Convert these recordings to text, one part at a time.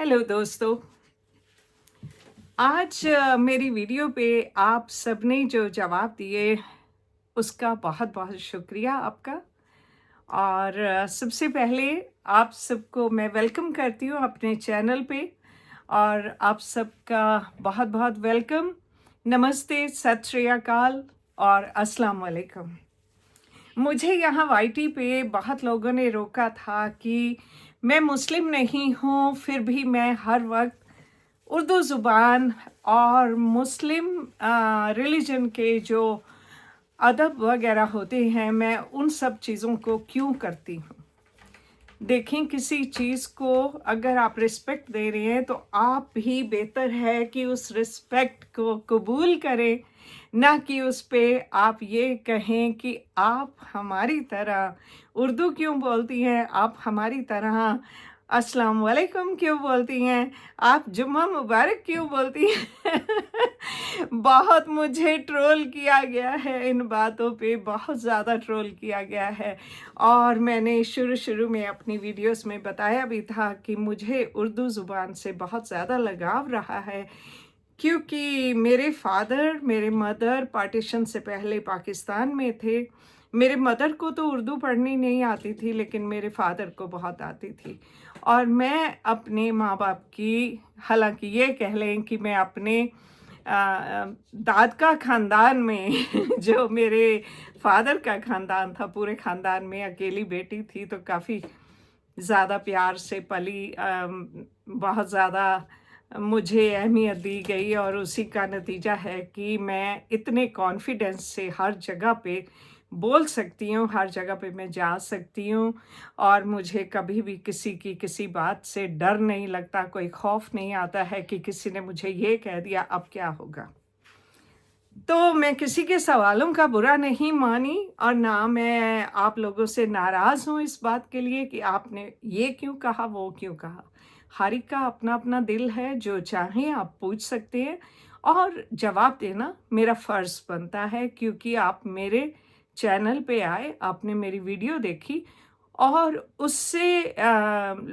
Hello दोस्तों। आज मेरी वीडियो पे आप सबने जो जवाब दिए उसका बहुत बहुत शुक्रिया आपका। और सबसे पहले आप सबको मैं वेलकम करती हूँ अपने चैनल पे। और आप सबका बहुत बहुत वेलकम। नमस्ते, सत श्री अकाल और अस्सलाम वालेकुम। मुझे यहाँ वाईटी पे बहुत लोगों ने रोका था कि मैं मुस्लिम नहीं हूँ, फिर भी मैं हर वक्त उर्दू ज़ुबान और मुस्लिम रिलीजन के जो अदब वगैरह होते हैं, मैं उन सब चीज़ों को क्यों करती हूँ। देखें, किसी चीज़ को अगर आप रिस्पेक्ट दे रहे हैं तो आप भी बेहतर है कि उस रिस्पेक्ट को कबूल करें, ना कि उस पे आप ये कहें कि आप हमारी तरह उर्दू क्यों बोलती हैं, आप हमारी तरह अस्सलाम वालेकुम क्यों बोलती हैं, आप जुम्मा मुबारक क्यों बोलती हैं। बहुत मुझे ट्रोल किया गया है, इन बातों पे बहुत ज़्यादा ट्रोल किया गया है। और मैंने शुरू में अपनी वीडियोस में बताया भी था कि मुझे उर्दू ज़ुबान से बहुत ज़्यादा लगाव रहा है, क्योंकि मेरे फादर, मेरे मदर पार्टीशन से पहले पाकिस्तान में थे। मेरे मदर को तो उर्दू पढ़नी नहीं आती थी, लेकिन मेरे फादर को बहुत आती थी। और मैं अपने माँ बाप की, हालांकि ये कह लें कि मैं अपने दादका ख़ानदान में जो मेरे फादर का ख़ानदान था, पूरे ख़ानदान में अकेली बेटी थी, तो काफ़ी ज़्यादा प्यार से पली। बहुत ज़्यादा मुझे अहमियत दी गई और उसी का नतीजा है कि मैं इतने कॉन्फिडेंस से हर जगह पे बोल सकती हूँ, हर जगह पे मैं जा सकती हूँ। और मुझे कभी भी किसी की किसी बात से डर नहीं लगता, कोई खौफ नहीं आता है कि किसी ने मुझे ये कह दिया अब क्या होगा। तो मैं किसी के सवालों का बुरा नहीं मानी और ना मैं आप लोगों से नाराज़ हूँ इस बात के लिए कि आपने ये क्यों कहा, वो क्यों कहा। हर एक का अपना अपना दिल है, जो चाहें आप पूछ सकते हैं और जवाब देना मेरा फ़र्ज़ बनता है, क्योंकि आप मेरे चैनल पे आए, आपने मेरी वीडियो देखी और उससे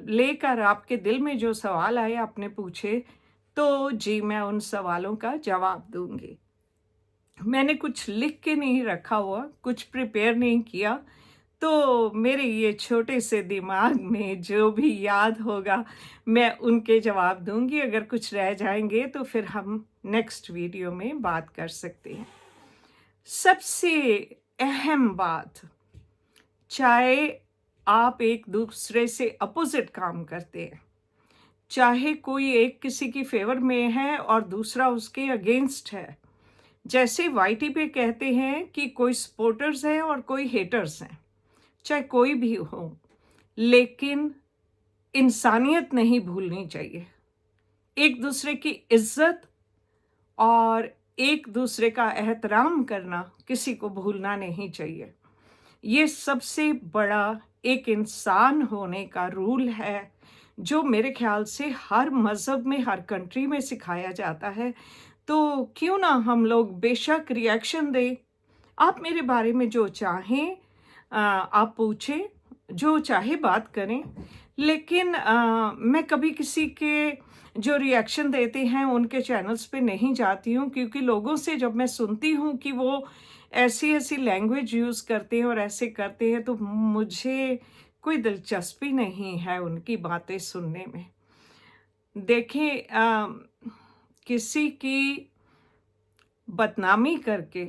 लेकर आपके दिल में जो सवाल आए आपने पूछे, तो जी मैं उन सवालों का जवाब दूँगी। मैंने कुछ लिख के नहीं रखा हुआ, कुछ प्रिपेयर नहीं किया, तो मेरे ये छोटे से दिमाग में जो भी याद होगा मैं उनके जवाब दूंगी। अगर कुछ रह जाएंगे तो फिर हम नेक्स्ट वीडियो में बात कर सकते हैं। सबसे अहम बात, चाहे आप एक दूसरे से अपोजिट काम करते हैं, चाहे कोई एक किसी की फेवर में है और दूसरा उसके अगेंस्ट है, जैसे वाईटी पे कहते हैं कि कोई सपोर्टर्स हैं और कोई हेटर्स हैं, चाहे कोई भी हो, लेकिन इंसानियत नहीं भूलनी चाहिए। एक दूसरे की इज्जत और एक दूसरे का एहतराम करना किसी को भूलना नहीं चाहिए। ये सबसे बड़ा एक इंसान होने का रूल है, जो मेरे ख्याल से हर मज़हब में, हर कंट्री में सिखाया जाता है। तो क्यों ना हम लोग बेशक रिएक्शन दें, आप मेरे बारे में जो चाहें आप पूछें, जो चाहे बात करें, लेकिन मैं कभी किसी के जो रिएक्शन देते हैं उनके चैनल्स पे नहीं जाती हूँ, क्योंकि लोगों से जब मैं सुनती हूँ कि वो ऐसी-ऐसी लैंग्वेज यूज़ करते हैं और ऐसे करते हैं, तो मुझे कोई दिलचस्पी नहीं है उनकी बातें सुनने में। देखें, किसी की बदनामी करके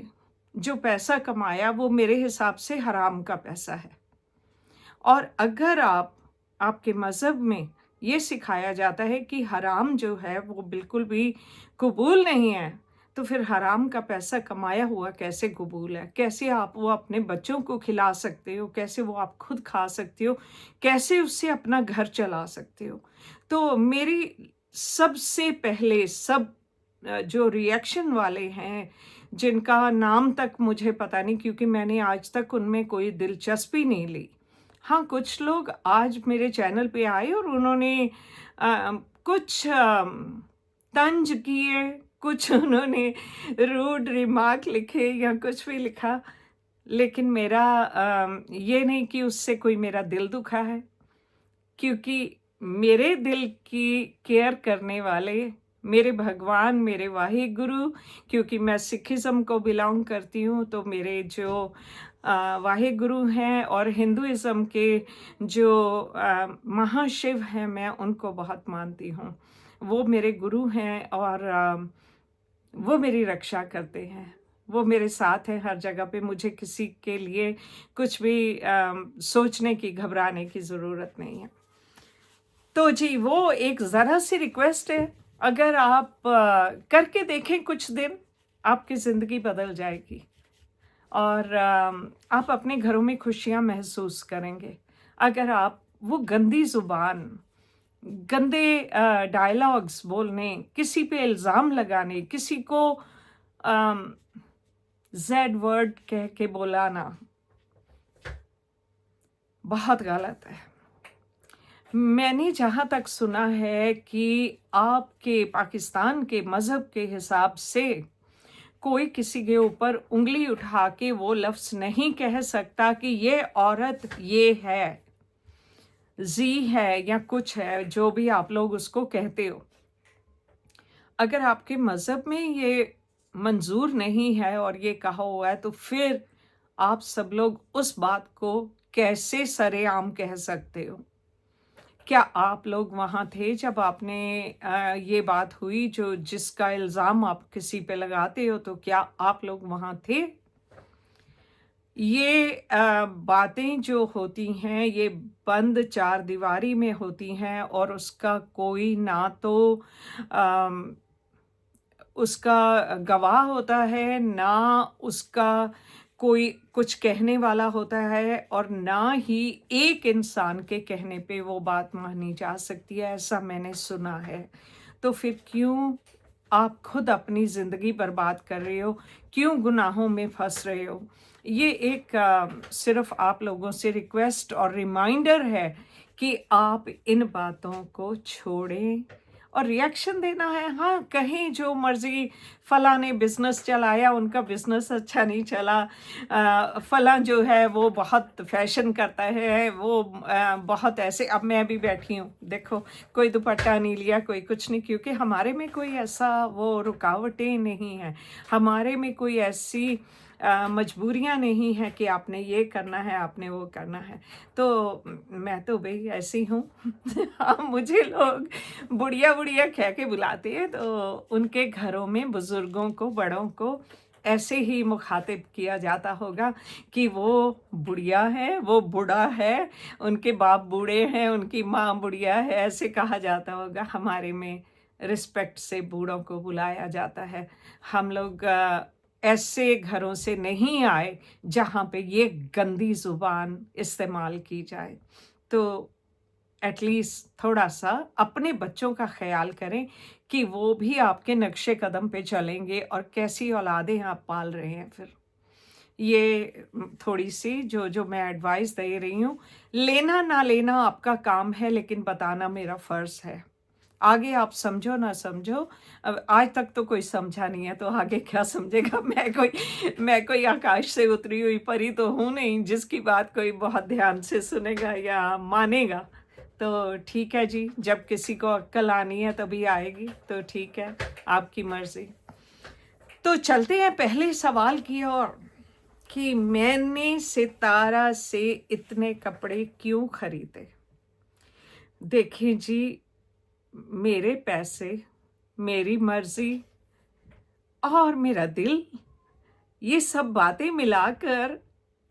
जो पैसा कमाया वो मेरे हिसाब से हराम का पैसा है। और अगर आपके मज़हब में ये सिखाया जाता है कि हराम जो है वो बिल्कुल भी कबूल नहीं है, तो फिर हराम का पैसा कमाया हुआ कैसे कबूल है? कैसे आप वो अपने बच्चों को खिला सकते हो? कैसे वो आप खुद खा सकते हो? कैसे उससे अपना घर चला सकते हो? तो मेरी सबसे पहले जो रिएक्शन वाले हैं, जिनका नाम तक मुझे पता नहीं, क्योंकि मैंने आज तक उनमें कोई दिलचस्पी नहीं ली। हाँ, कुछ लोग आज मेरे चैनल पे आए और उन्होंने कुछ तंज किए, कुछ उन्होंने रूड रिमार्क लिखे या कुछ भी लिखा, लेकिन मेरा ये नहीं कि उससे कोई मेरा दिल दुखा है, क्योंकि मेरे दिल की केयर करने वाले मेरे भगवान, मेरे वाहिगुरु, क्योंकि मैं सिखिज़्म को बिलॉन्ग करती हूँ, तो मेरे जो वाहिगुरु हैं और हिंदुइज़्म के जो महाशिव हैं, मैं उनको बहुत मानती हूँ। वो मेरे गुरु हैं और वो मेरी रक्षा करते हैं। वो मेरे साथ हैं हर जगह पे, मुझे किसी के लिए कुछ भी सोचने की, घबराने की ज़रूरत नहीं है। तो जी, वो एक ज़रा सी रिक्वेस्ट है, अगर आप करके देखें कुछ दिन, आपकी ज़िंदगी बदल जाएगी और आप अपने घरों में खुशियाँ महसूस करेंगे। अगर आप वो गंदी ज़ुबान, गंदे डायलॉग्स बोलने, किसी पे इल्ज़ाम लगाने, किसी को ज़ेड वर्ड कह के बुलाना, बहुत गलत है। मैंने जहाँ तक सुना है कि आपके पाकिस्तान के मज़हब के हिसाब से कोई किसी के ऊपर उँगली उठा के वो लफ्ज़ नहीं कह सकता कि ये औरत ये है, ज़ी है या कुछ है, जो भी आप लोग उसको कहते हो। अगर आपके मज़हब में ये मंज़ूर नहीं है और ये कहा हुआ है, तो फिर आप सब लोग उस बात को कैसे सरेआम कह सकते हो? क्या आप लोग वहाँ थे जब आपने ये बात हुई, जो जिसका इल्ज़ाम आप किसी पे लगाते हो, तो क्या आप लोग वहाँ थे? ये बातें जो होती हैं, ये बंद चारदीवारी में होती हैं और उसका कोई ना तो अम, उसका गवाह होता है, ना उसका कोई कुछ कहने वाला होता है और ना ही एक इंसान के कहने पे वो बात मानी जा सकती है, ऐसा मैंने सुना है। तो फिर क्यों आप खुद अपनी ज़िंदगी बर्बाद कर रहे हो? क्यों गुनाहों में फँस रहे हो? ये एक सिर्फ़ आप लोगों से रिक्वेस्ट और रिमाइंडर है कि आप इन बातों को छोड़ें और रिएक्शन देना है। हाँ, कहें जो मर्ज़ी, फलाँ ने बिज़नेस चलाया, उनका बिज़नेस अच्छा नहीं चला। फलाँ जो है वो बहुत फ़ैशन करता है, वो बहुत ऐसे, अब मैं भी बैठी हूँ, देखो कोई दुपट्टा नहीं लिया, कोई कुछ नहीं, क्योंकि हमारे में कोई ऐसा वो रुकावटें नहीं हैं। हमारे में कोई ऐसी मजबूरियाँ नहीं हैं कि आपने ये करना है, आपने वो करना है। तो मैं तो भई ऐसी हूँ। हाँ, मुझे लोग बुढ़िया-बुढ़िया कह के बुलाते हैं, तो उनके घरों में बुज़ुर्गों को, बड़ों को ऐसे ही मुखातिब किया जाता होगा कि वो बुढ़िया है, वो बूढ़ा है, उनके बाप बूढ़े हैं, उनकी माँ बुढ़िया है, ऐसे कहा जाता होगा। हमारे में रिस्पेक्ट से बूढ़ों को बुलाया जाता है। हम लोग ऐसे घरों से नहीं आए जहाँ पे ये गंदी ज़ुबान इस्तेमाल की जाए। तो एटलीस्ट थोड़ा-सा अपने बच्चों का ख़्याल करें कि वो भी आपके नक्शे कदम पे चलेंगे और कैसी औलादें आप पाल रहे हैं फिर। ये थोड़ी-सी जो मैं एडवाइस दे रही हूँ, लेना ना लेना आपका काम है, लेकिन बताना मेरा फ़र्ज़ है। आगे आप समझो ना समझो, अब आज तक तो कोई समझा नहीं है, तो आगे क्या समझेगा? मैं कोई आकाश से उतरी हुई परी तो हूँ नहीं, जिसकी बात कोई बहुत ध्यान से सुनेगा या मानेगा। तो ठीक है जी, जब किसी को अक्ल आनी है तभी आएगी, तो ठीक है, आपकी मर्ज़ी। तो चलते हैं पहले सवाल की ओर कि मैंने सितारा से इतने कपड़े क्यों खरीदे? देखिए जी, मेरे पैसे, मेरी मर्ज़ी और मेरा दिल, ये सब बातें मिलाकर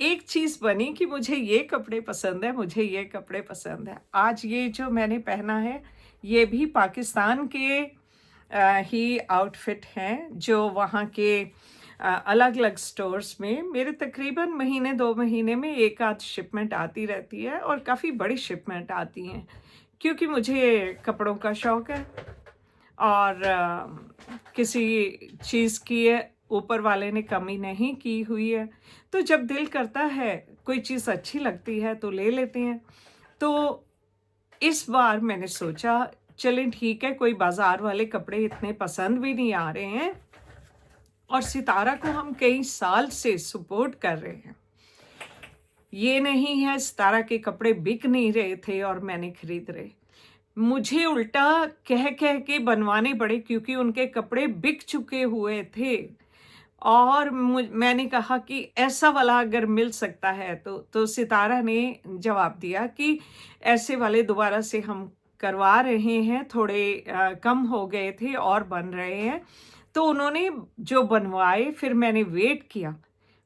एक चीज़ बनी कि मुझे ये कपड़े पसंद है, मुझे ये कपड़े पसंद है। आज ये जो मैंने पहना है, ये भी पाकिस्तान के ही आउटफिट हैं, जो वहाँ के अलग-अलग स्टोर्स में मेरे तकरीबन महीने 2 महीने में 1 आध शिपमेंट आती रहती है और काफ़ी बड़ी शिपमेंट आती हैं, क्योंकि मुझे कपड़ों का शौक है और किसी चीज़ की ऊपर वाले ने कमी नहीं की हुई है। तो जब दिल करता है, कोई चीज़ अच्छी लगती है तो ले लेते हैं। तो इस बार मैंने सोचा चलें ठीक है, कोई बाज़ार वाले कपड़े इतने पसंद भी नहीं आ रहे हैं और सितारा को हम कई साल से सपोर्ट कर रहे हैं। ये नहीं है सितारा के कपड़े बिक नहीं रहे थे और मैंने खरीद रहे। मुझे उल्टा कह कह के बनवाने पड़े क्योंकि उनके कपड़े बिक चुके हुए थे। और मैंने कहा कि ऐसा वाला अगर मिल सकता है तो सितारा ने जवाब दिया कि ऐसे वाले दोबारा से हम करवा रहे हैं, थोड़े कम हो गए थे और बन रहे हैं। तो उन्होंने जो बनवाए, फिर मैंने वेट किया,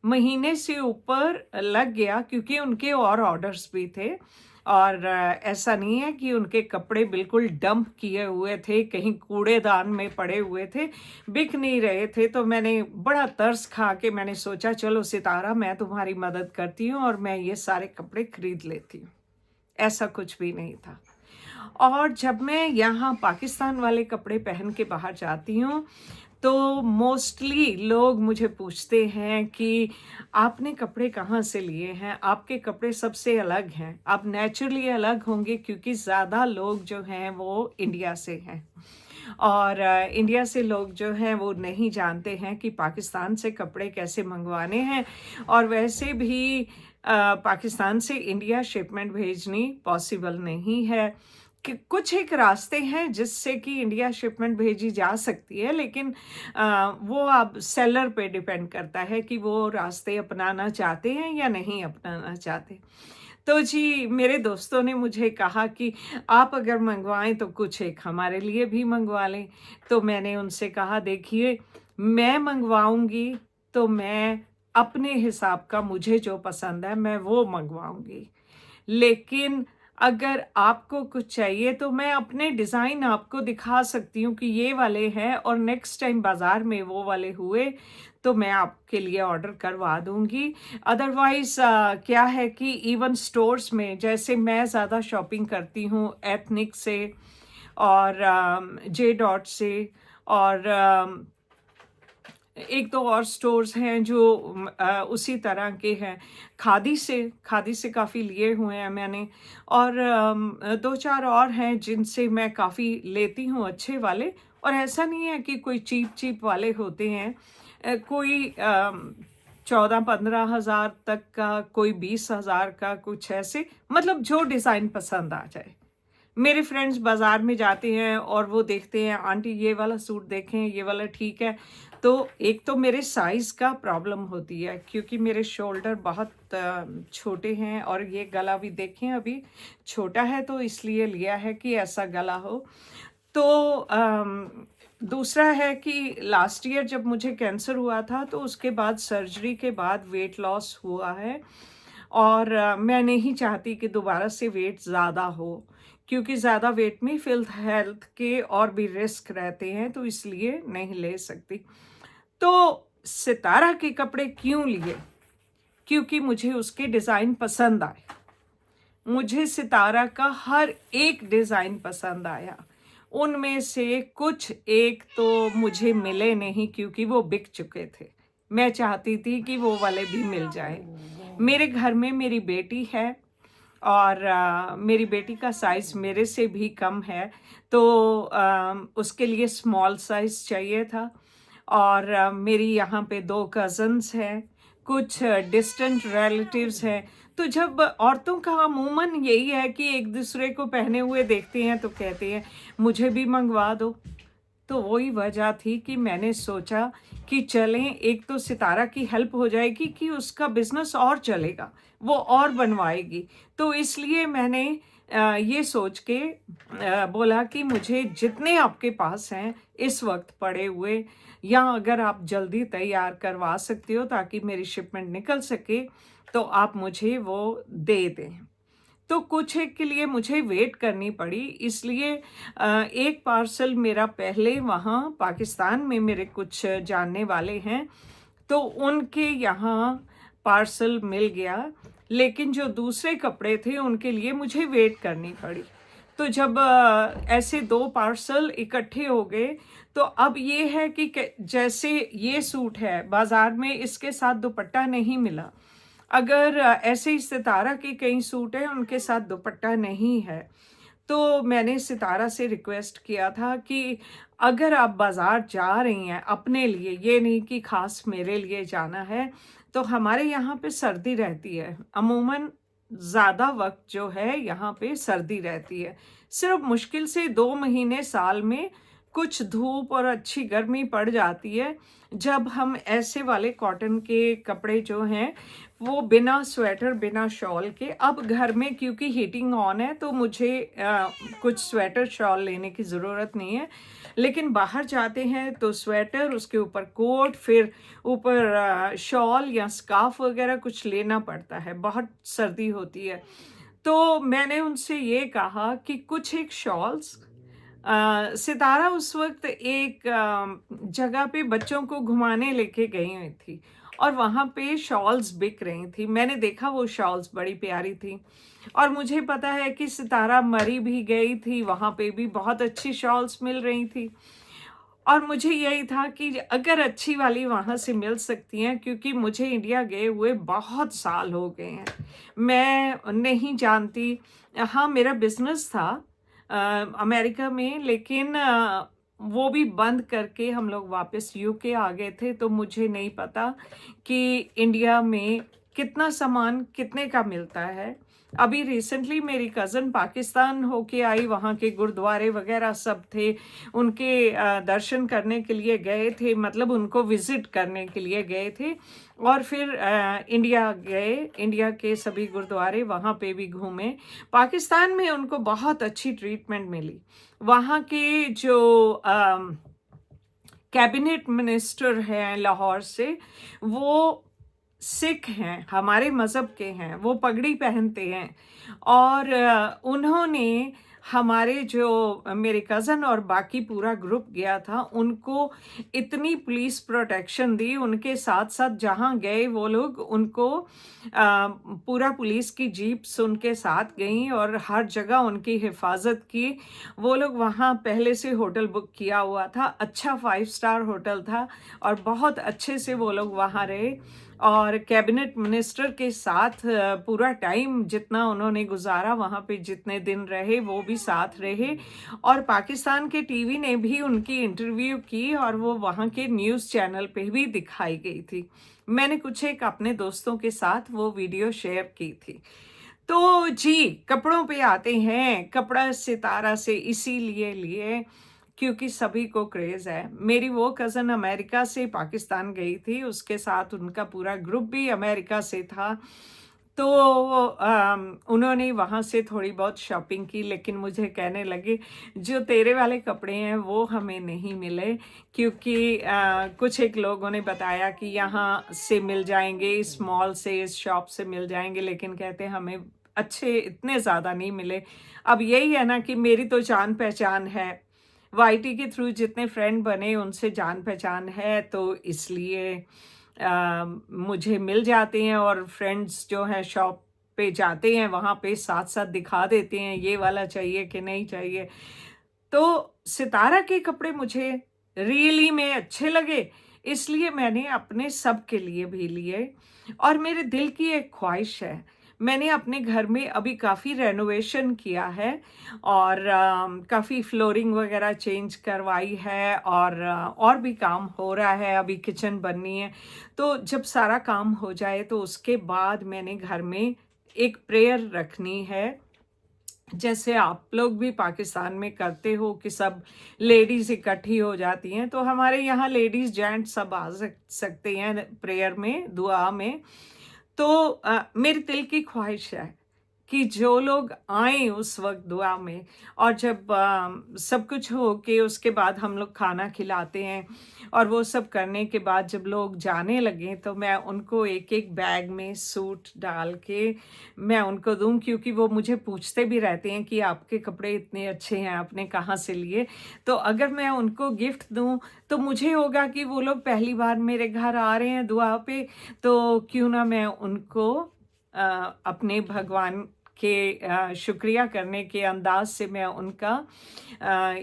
महीने से ऊपर लग गया क्योंकि उनके और ऑर्डर्स भी थे। और ऐसा नहीं है कि उनके कपड़े बिल्कुल डंप किए हुए थे, कहीं कूड़ेदान में पड़े हुए थे, बिक नहीं रहे थे। तो मैंने बड़ा तरस खा के मैंने सोचा चलो सितारा, मैं तुम्हारी मदद करती हूँ और मैं ये सारे कपड़े खरीद लेती हूँ। ऐसा कुछ भी नहीं था। और जब मैं यहाँ पाकिस्तान वाले कपड़े पहन के बाहर जाती हूँ तो मोस्टली लोग मुझे पूछते हैं कि आपने कपड़े कहाँ से लिए हैं? आपके कपड़े सबसे अलग हैं। आप नेचुरली अलग होंगे क्योंकि ज़्यादा लोग जो हैं वो इंडिया से हैं। और इंडिया से लोग जो हैं वो नहीं जानते हैं कि पाकिस्तान से कपड़े कैसे मंगवाने हैं। और वैसे भी पाकिस्तान से इंडिया शिपमेंट भेजनी पॉसिबल नहीं है। कि कुछ एक रास्ते हैं जिससे कि इंडिया शिपमेंट भेजी जा सकती है, लेकिन वो आप सेलर पे डिपेंड करता है कि वो रास्ते अपनाना चाहते हैं या नहीं अपनाना चाहते। तो जी, मेरे दोस्तों ने मुझे कहा कि आप अगर मंगवाएं तो कुछ एक हमारे लिए भी मंगवा लें। तो मैंने उनसे कहा देखिए, मैं मंगवाऊंगी तो मैं अपने हिसाब का, मुझे जो पसंद है मैं वो मंगवाऊंगी। लेकिन अगर आपको कुछ चाहिए तो मैं अपने डिज़ाइन आपको दिखा सकती हूँ कि ये वाले हैं, और नेक्स्ट टाइम बाज़ार में वो वाले हुए तो मैं आपके लिए ऑर्डर करवा दूँगी। अदरवाइज़ क्या है कि इवन स्टोर्स में, जैसे मैं ज़्यादा शॉपिंग करती हूँ एथनिक से और जे डॉट से, और एक दो और स्टोर्स हैं जो उसी तरह के हैं। खादी से काफ़ी लिए हुए हैं मैंने। और दो चार और हैं जिनसे मैं काफ़ी लेती हूँ, अच्छे वाले। और ऐसा नहीं है कि कोई चीप वाले होते हैं। कोई 14-15 हज़ार तक का, कोई 20 हज़ार का, कुछ ऐसे, मतलब जो डिज़ाइन पसंद आ जाए। मेरे फ्रेंड्स बाज़ार में जाते हैं और वो देखते हैं, आंटी ये वाला सूट देखें, ये वाला ठीक है। तो एक तो मेरे साइज़ का प्रॉब्लम होती है क्योंकि मेरे शोल्डर बहुत छोटे हैं, और ये गला भी देखें अभी छोटा है, तो इसलिए लिया है कि ऐसा गला हो। तो दूसरा है कि लास्ट ईयर जब मुझे कैंसर हुआ था तो उसके बाद, सर्जरी के बाद वेट लॉस हुआ है। और मैं नहीं चाहती कि दोबारा से वेट ज़्यादा हो, क्योंकि ज़्यादा वेट में फिल्थ हेल्थ के और भी रिस्क रहते हैं, तो इसलिए नहीं ले सकती। तो सितारा के कपड़े क्यों लिए? क्योंकि मुझे उसके डिज़ाइन पसंद आए। मुझे सितारा का हर एक डिज़ाइन पसंद आया। उनमें से कुछ एक तो मुझे मिले नहीं क्योंकि वो बिक चुके थे। मैं चाहती थी कि वो वाले भी मिल जाएँ। मेरे घर में मेरी बेटी है और मेरी बेटी का साइज़ मेरे से भी कम है, तो उसके लिए स्मॉल साइज़ चाहिए था। और मेरी यहाँ पे 2 कज़न्स हैं, कुछ डिस्टेंट रिलेटिव्स हैं। तो जब औरतों का अमूमन यही है कि एक दूसरे को पहने हुए देखते हैं तो कहते हैं मुझे भी मंगवा दो। तो वही वजह थी कि मैंने सोचा कि चलें, एक तो सितारा की हेल्प हो जाएगी कि उसका बिज़नेस और चलेगा, वो और बनवाएगी। तो इसलिए मैंने ये सोच के बोला कि मुझे जितने आपके पास हैं इस वक्त पड़े हुए, या अगर आप जल्दी तैयार करवा सकते हो ताकि मेरी शिपमेंट निकल सके, तो आप मुझे वो दे दें। तो कुछ एक के लिए मुझे वेट करनी पड़ी, इसलिए एक पार्सल मेरा पहले वहाँ पाकिस्तान में मेरे कुछ जानने वाले हैं, तो उनके यहाँ पार्सल मिल गया। लेकिन जो दूसरे कपड़े थे उनके लिए मुझे वेट करनी पड़ी। तो जब ऐसे 2 पार्सल इकट्ठे हो गए, तो अब ये है कि जैसे ये सूट है, बाज़ार में इसके साथ दुपट्टा नहीं मिला। अगर ऐसे ही सितारा के कई सूट हैं, उनके साथ दुपट्टा नहीं है। तो मैंने सितारा से रिक्वेस्ट किया था कि अगर आप बाज़ार जा रही हैं अपने लिए, ये नहीं कि ख़ास मेरे लिए जाना है, तो हमारे यहाँ पे सर्दी रहती है। अमूमन ज़्यादा वक्त जो है यहाँ पे सर्दी रहती है। सिर्फ मुश्किल से 2 महीने साल में कुछ धूप और अच्छी गर्मी पड़ जाती है, जब हम ऐसे वाले कॉटन के कपड़े जो हैं वो बिना स्वेटर बिना शॉल के, अब घर में क्योंकि हीटिंग ऑन है तो मुझे कुछ स्वेटर शॉल लेने की ज़रूरत नहीं है, लेकिन बाहर जाते हैं तो स्वेटर, उसके ऊपर कोट, फिर ऊपर शॉल या स्कार्फ वगैरह कुछ लेना पड़ता है, बहुत सर्दी होती है। तो मैंने उनसे ये कहा कि कुछ एक शॉल्स, सितारा उस वक्त एक जगह पे बच्चों को घुमाने लेके गई हुई थी और वहाँ पे शॉल्स बिक रही थी। मैंने देखा वो शॉल्स बड़ी प्यारी थी और मुझे पता है कि सितारा मरी भी गई थी, वहाँ पे भी बहुत अच्छी शॉल्स मिल रही थी और मुझे यही था कि अगर अच्छी वाली वहाँ से मिल सकती हैं, क्योंकि मुझे इंडिया गए हुए बहुत साल हो गए हैं, मैं नहीं जानती। हाँ, मेरा बिजनेस था अमेरिका में, लेकिन वो भी बंद करके हम लोग वापस यूके आ गए थे, तो मुझे नहीं पता कि इंडिया में कितना सामान कितने का मिलता है। अभी रिसेंटली मेरी कज़न पाकिस्तान होके आई, वहाँ के गुरुद्वारे वगैरह सब थे, उनके दर्शन करने के लिए गए थे, मतलब उनको विज़िट करने के लिए गए थे और फिर इंडिया गए, इंडिया के सभी गुरुद्वारे वहाँ पे भी घूमे। पाकिस्तान में उनको बहुत अच्छी ट्रीटमेंट मिली। वहाँ के जो कैबिनेट मिनिस्टर हैं लाहौर से, वो सिख हैं, हमारे मज़हब के हैं, वो पगड़ी पहनते हैं और उन्होंने हमारे जो मेरे कज़न और बाकी पूरा ग्रुप गया था, उनको इतनी पुलिस प्रोटेक्शन दी। उनके साथ साथ जहाँ गए वो लोग, उनको पूरा पुलिस की जीप्स उनके साथ गई और हर जगह उनकी हिफाजत की। वो लोग वहाँ पहले से होटल बुक किया हुआ था, अच्छा 5 स्टार होटल था और बहुत अच्छे से वो लोग वहाँ रहे और कैबिनेट मिनिस्टर के साथ पूरा टाइम जितना उन्होंने गुजारा वहाँ पे, जितने दिन रहे वो भी साथ रहे और पाकिस्तान के टीवी ने भी उनकी इंटरव्यू की और वो वहाँ के न्यूज़ चैनल पे भी दिखाई गई थी। मैंने कुछ एक अपने दोस्तों के साथ वो वीडियो शेयर की थी। तो जी, कपड़ों पे आते हैं। कपड़ा सितारा से इसीलिए लिए क्योंकि सभी को क्रेज़ है। मेरी वो कज़न अमेरिका से पाकिस्तान गई थी, उसके साथ उनका पूरा ग्रुप भी अमेरिका से था। तो उन्होंने वहाँ से थोड़ी बहुत शॉपिंग की, लेकिन मुझे कहने लगे जो तेरे वाले कपड़े हैं वो हमें नहीं मिले, क्योंकि कुछ एक लोगों ने बताया कि यहाँ से मिल जाएंगे, इस मॉल से, इस शॉप से मिल जाएंगे, लेकिन कहते हमें अच्छे इतने ज़्यादा नहीं मिले। अब यही है ना कि मेरी तो जान पहचान है, वाईटी के थ्रू जितने फ्रेंड बने उनसे जान पहचान है, तो इसलिए मुझे मिल जाते हैं और फ्रेंड्स जो हैं शॉप पे जाते हैं, वहाँ पे साथ साथ दिखा देते हैं ये वाला चाहिए कि नहीं चाहिए। तो सितारा के कपड़े मुझे रियली में अच्छे लगे, इसलिए मैंने अपने सब के लिए भी लिए और मेरे दिल की एक ख्वाहिश है। मैंने अपने घर में अभी काफ़ी रेनोवेशन किया है और काफ़ी फ्लोरिंग वगैरह चेंज करवाई है और भी काम हो रहा है, अभी किचन बननी है। तो जब सारा काम हो जाए तो उसके बाद मैंने घर में एक प्रेयर रखनी है, जैसे आप लोग भी पाकिस्तान में करते हो कि सब लेडीज़ इकट्ठी हो जाती हैं, तो हमारे यहाँ लेडीज़ जेंट्स सब आ सकते हैं प्रेयर में, दुआ में। तो मेरे दिल की ख्वाहिश है कि जो लोग आएँ उस वक़्त दुआ में, और जब सब कुछ हो के उसके बाद हम लोग खाना खिलाते हैं और वो सब करने के बाद जब लोग जाने लगें, तो मैं उनको एक-एक बैग में सूट डाल के मैं उनको दूँ, क्योंकि वो मुझे पूछते भी रहते हैं कि आपके कपड़े इतने अच्छे हैं, आपने कहाँ से लिए? तो अगर मैं उनको गिफ्ट दूँ, तो मुझे होगा कि वो लोग पहली बार मेरे घर आ रहे हैं दुआ पे, तो क्यों ना मैं उनको अपने भगवान के शुक्रिया करने के अंदाज से मैं उनका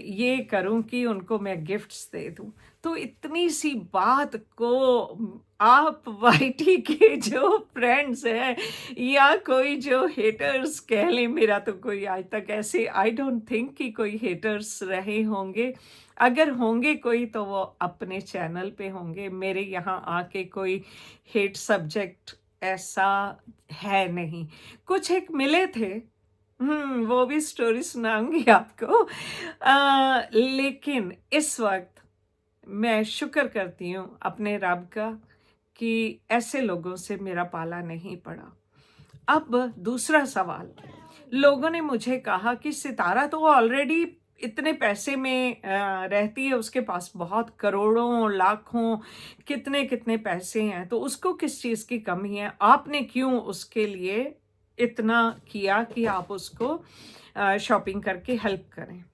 ये करूं कि उनको मैं गिफ्ट्स दे दूं। तो इतनी सी बात को आप वाईटी के जो फ्रेंड्स हैं या कोई जो हेटर्स कह लें, मेरा तो कोई आज तक ऐसे आई डोंट थिंक कि कोई हेटर्स रहे होंगे। अगर होंगे कोई तो वो अपने चैनल पे होंगे, मेरे यहाँ आके कोई हेट सब्जेक्ट ऐसा है नहीं। कुछ एक मिले थे, वो भी स्टोरी सुनाऊंगी आपको। लेकिन इस वक्त मैं शुक्र करती हूँ अपने रब का कि ऐसे लोगों से मेरा पाला नहीं पड़ा। अब दूसरा सवाल, लोगों ने मुझे कहा कि सितारा तो ऑलरेडी इतने पैसे में रहती है, उसके पास बहुत करोड़ों लाखों कितने कितने पैसे हैं, तो उसको किस चीज़ की कमी है, आपने क्यों उसके लिए इतना किया कि आप उसको शॉपिंग करके हेल्प करें।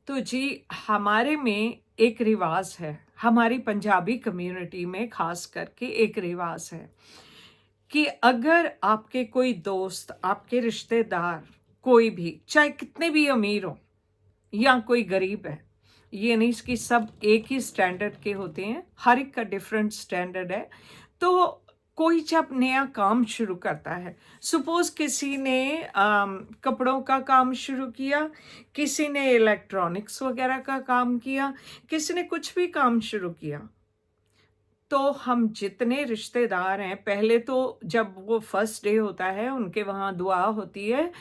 तो जी, हमारे में एक रिवाज है, हमारी पंजाबी कम्युनिटी में खास करके एक रिवाज है कि अगर आपके कोई दोस्त, आपके रिश्तेदार, कोई भी, चाहे कितने भी अमीर हो या कोई गरीब है, ये नहीं कि सब एक ही स्टैंडर्ड के होते हैं, हर एक का डिफरेंट स्टैंडर्ड है। तो कोई जब नया काम शुरू करता है, सपोज किसी ने कपड़ों का काम शुरू किया, किसी ने इलेक्ट्रॉनिक्स वगैरह का काम किया, किसी ने कुछ भी काम शुरू किया, तो हम जितने रिश्तेदार हैं, पहले तो जब वो फर्स्ट डे होता है उनके वहाँ दुआ होती है,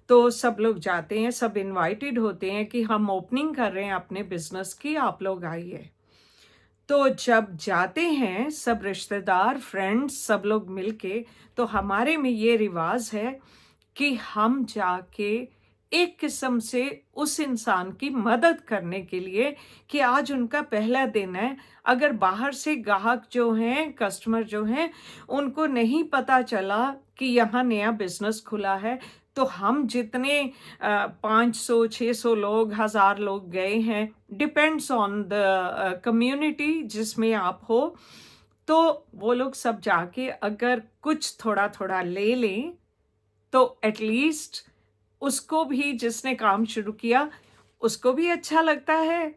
तो सब लोग जाते हैं, सब इनवाइटेड होते हैं कि हम ओपनिंग कर रहे हैं अपने बिजनेस की, आप लोग आइए। तो जब जाते हैं सब रिश्तेदार, फ्रेंड्स, सब लोग मिलके, तो हमारे में ये रिवाज है कि हम जाके एक किस्म से उस इंसान की मदद करने के लिए कि आज उनका पहला दिन है, अगर बाहर से ग्राहक जो हैं, कस्टमर जो हैं, उनको नहीं पता चला कि यहाँ नया बिजनेस खुला है, तो हम जितने 500 600 लोग, 1000 लोग गए हैं, डिपेंड्स ऑन द कम्युनिटी जिसमें आप हो, तो वो लोग सब जाके अगर कुछ थोड़ा थोड़ा ले लें, तो एटलीस्ट उसको भी, जिसने काम शुरू किया, उसको भी अच्छा लगता है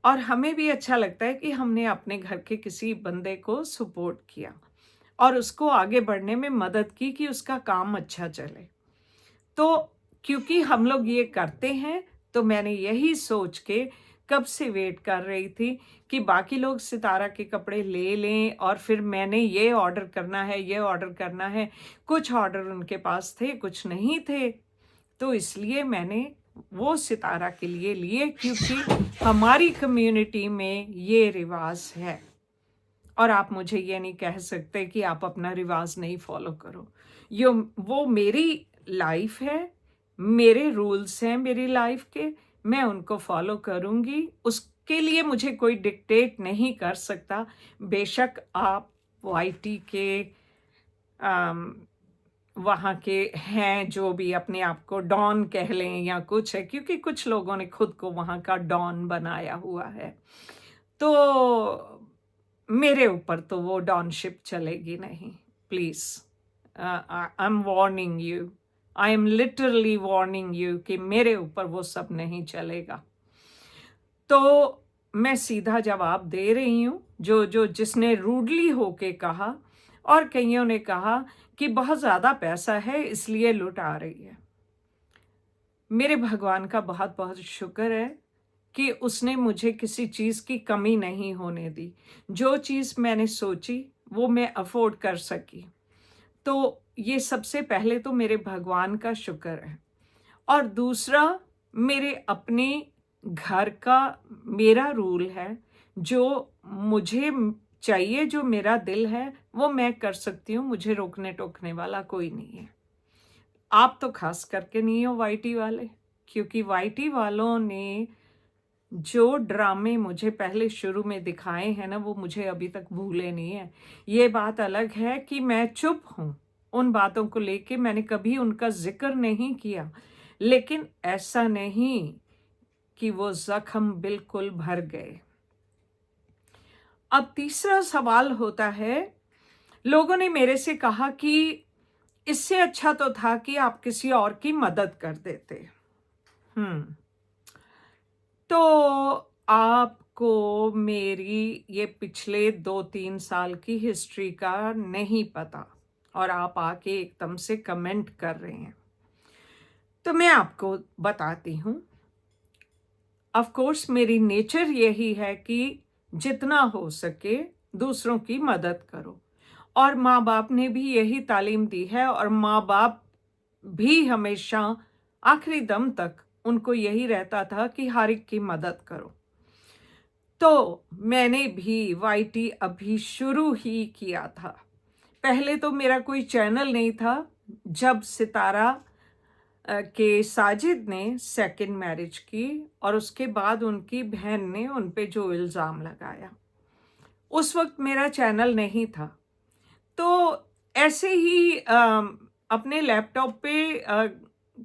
और हमें भी अच्छा लगता है कि हमने अपने घर के किसी बंदे को सपोर्ट किया और उसको आगे बढ़ने में मदद की कि उसका काम अच्छा चले। तो क्योंकि हम लोग ये करते हैं, तो मैंने यही सोच के कब से वेट कर रही थी कि बाकी लोग सितारा के कपड़े ले लें और फिर मैंने ये ऑर्डर करना है, ये ऑर्डर करना है। कुछ ऑर्डर उनके पास थे, कुछ नहीं थे, तो इसलिए मैंने वो सितारा के लिए लिए, क्योंकि हमारी कम्युनिटी में ये रिवाज है और आप मुझे ये नहीं कह सकते कि आप अपना रिवाज नहीं फॉलो करो। यो वो मेरी लाइफ है, मेरे रूल्स हैं मेरी लाइफ के, मैं उनको फॉलो करूँगी, उसके लिए मुझे कोई डिक्टेट नहीं कर सकता। बेशक आप वाईटी के वहाँ के हैं जो भी अपने आप को डॉन कह लें या कुछ है, क्योंकि कुछ लोगों ने खुद को वहाँ का डॉन बनाया हुआ है, तो मेरे ऊपर तो वो डॉनशिप चलेगी नहीं। Please, I am warning you, I am literally warning you कि मेरे ऊपर वो सब नहीं चलेगा। तो मैं सीधा जवाब दे रही हूँ, जो जिसने रूडली होके कहा, और कईयों ने कहा कि बहुत ज़्यादा पैसा है इसलिए लुट आ रही है। मेरे भगवान का बहुत बहुत शुक्र है कि उसने मुझे किसी चीज़ की कमी नहीं होने दी। जो चीज़ मैंने सोची वो मैं अफोर्ड कर सकी। तो ये सबसे पहले तो मेरे भगवान का शुक्र है, और दूसरा मेरे अपने घर का मेरा रूल है, जो मुझे चाहिए, जो मेरा दिल है वो मैं कर सकती हूँ, मुझे रोकने टोकने वाला कोई नहीं है। आप तो खास करके नहीं हो वाईटी वाले, क्योंकि वाईटी वालों ने जो ड्रामे मुझे पहले शुरू में दिखाए हैं ना, वो मुझे अभी तक भूले नहीं है। ये बात अलग है कि मैं चुप हूँ, उन बातों को लेके मैंने कभी उनका जिक्र नहीं किया, लेकिन ऐसा नहीं कि वो जख्म बिल्कुल भर गए। अब तीसरा सवाल होता है, लोगों ने मेरे से कहा कि इससे अच्छा तो था कि आप किसी और की मदद कर देते। तो आपको मेरी ये पिछले 2-3 साल की हिस्ट्री का नहीं पता और आप आके एकदम से कमेंट कर रहे हैं, तो मैं आपको बताती हूँ। ऑफ कोर्स मेरी नेचर यही है कि जितना हो सके दूसरों की मदद करो, और माँ बाप ने भी यही तालीम दी है, और माँ बाप भी हमेशा आखिरी दम तक उनको यही रहता था कि हर एक की मदद करो। तो मैंने भी वाईटी अभी शुरू ही किया था। पहले तो मेरा कोई चैनल नहीं था। जब सितारा के साजिद ने सेकंड मैरिज की और उसके बाद उनकी बहन ने उन पे जो इल्ज़ाम लगाया, उस वक्त मेरा चैनल नहीं था। तो ऐसे ही अपने लैपटॉप पे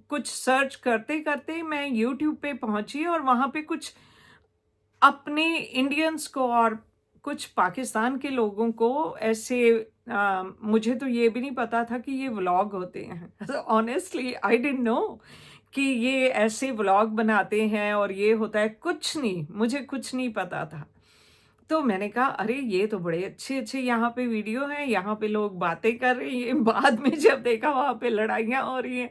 कुछ सर्च करते करते मैं यूट्यूब पे पहुंची, और वहाँ पे कुछ अपने इंडियंस को और कुछ पाकिस्तान के लोगों को ऐसे मुझे तो ये भी नहीं पता था कि ये व्लॉग होते हैं। ऑनेस्टली आई डिडंट नो कि ये ऐसे व्लॉग बनाते हैं और ये होता है, कुछ नहीं, मुझे कुछ नहीं पता था। तो मैंने कहा अरे ये तो बड़े अच्छे अच्छे यहाँ पे वीडियो हैं, यहाँ पे लोग बातें कर रहे हैं। बाद में जब देखा वहाँ पे लड़ाइयाँ हो रही हैं,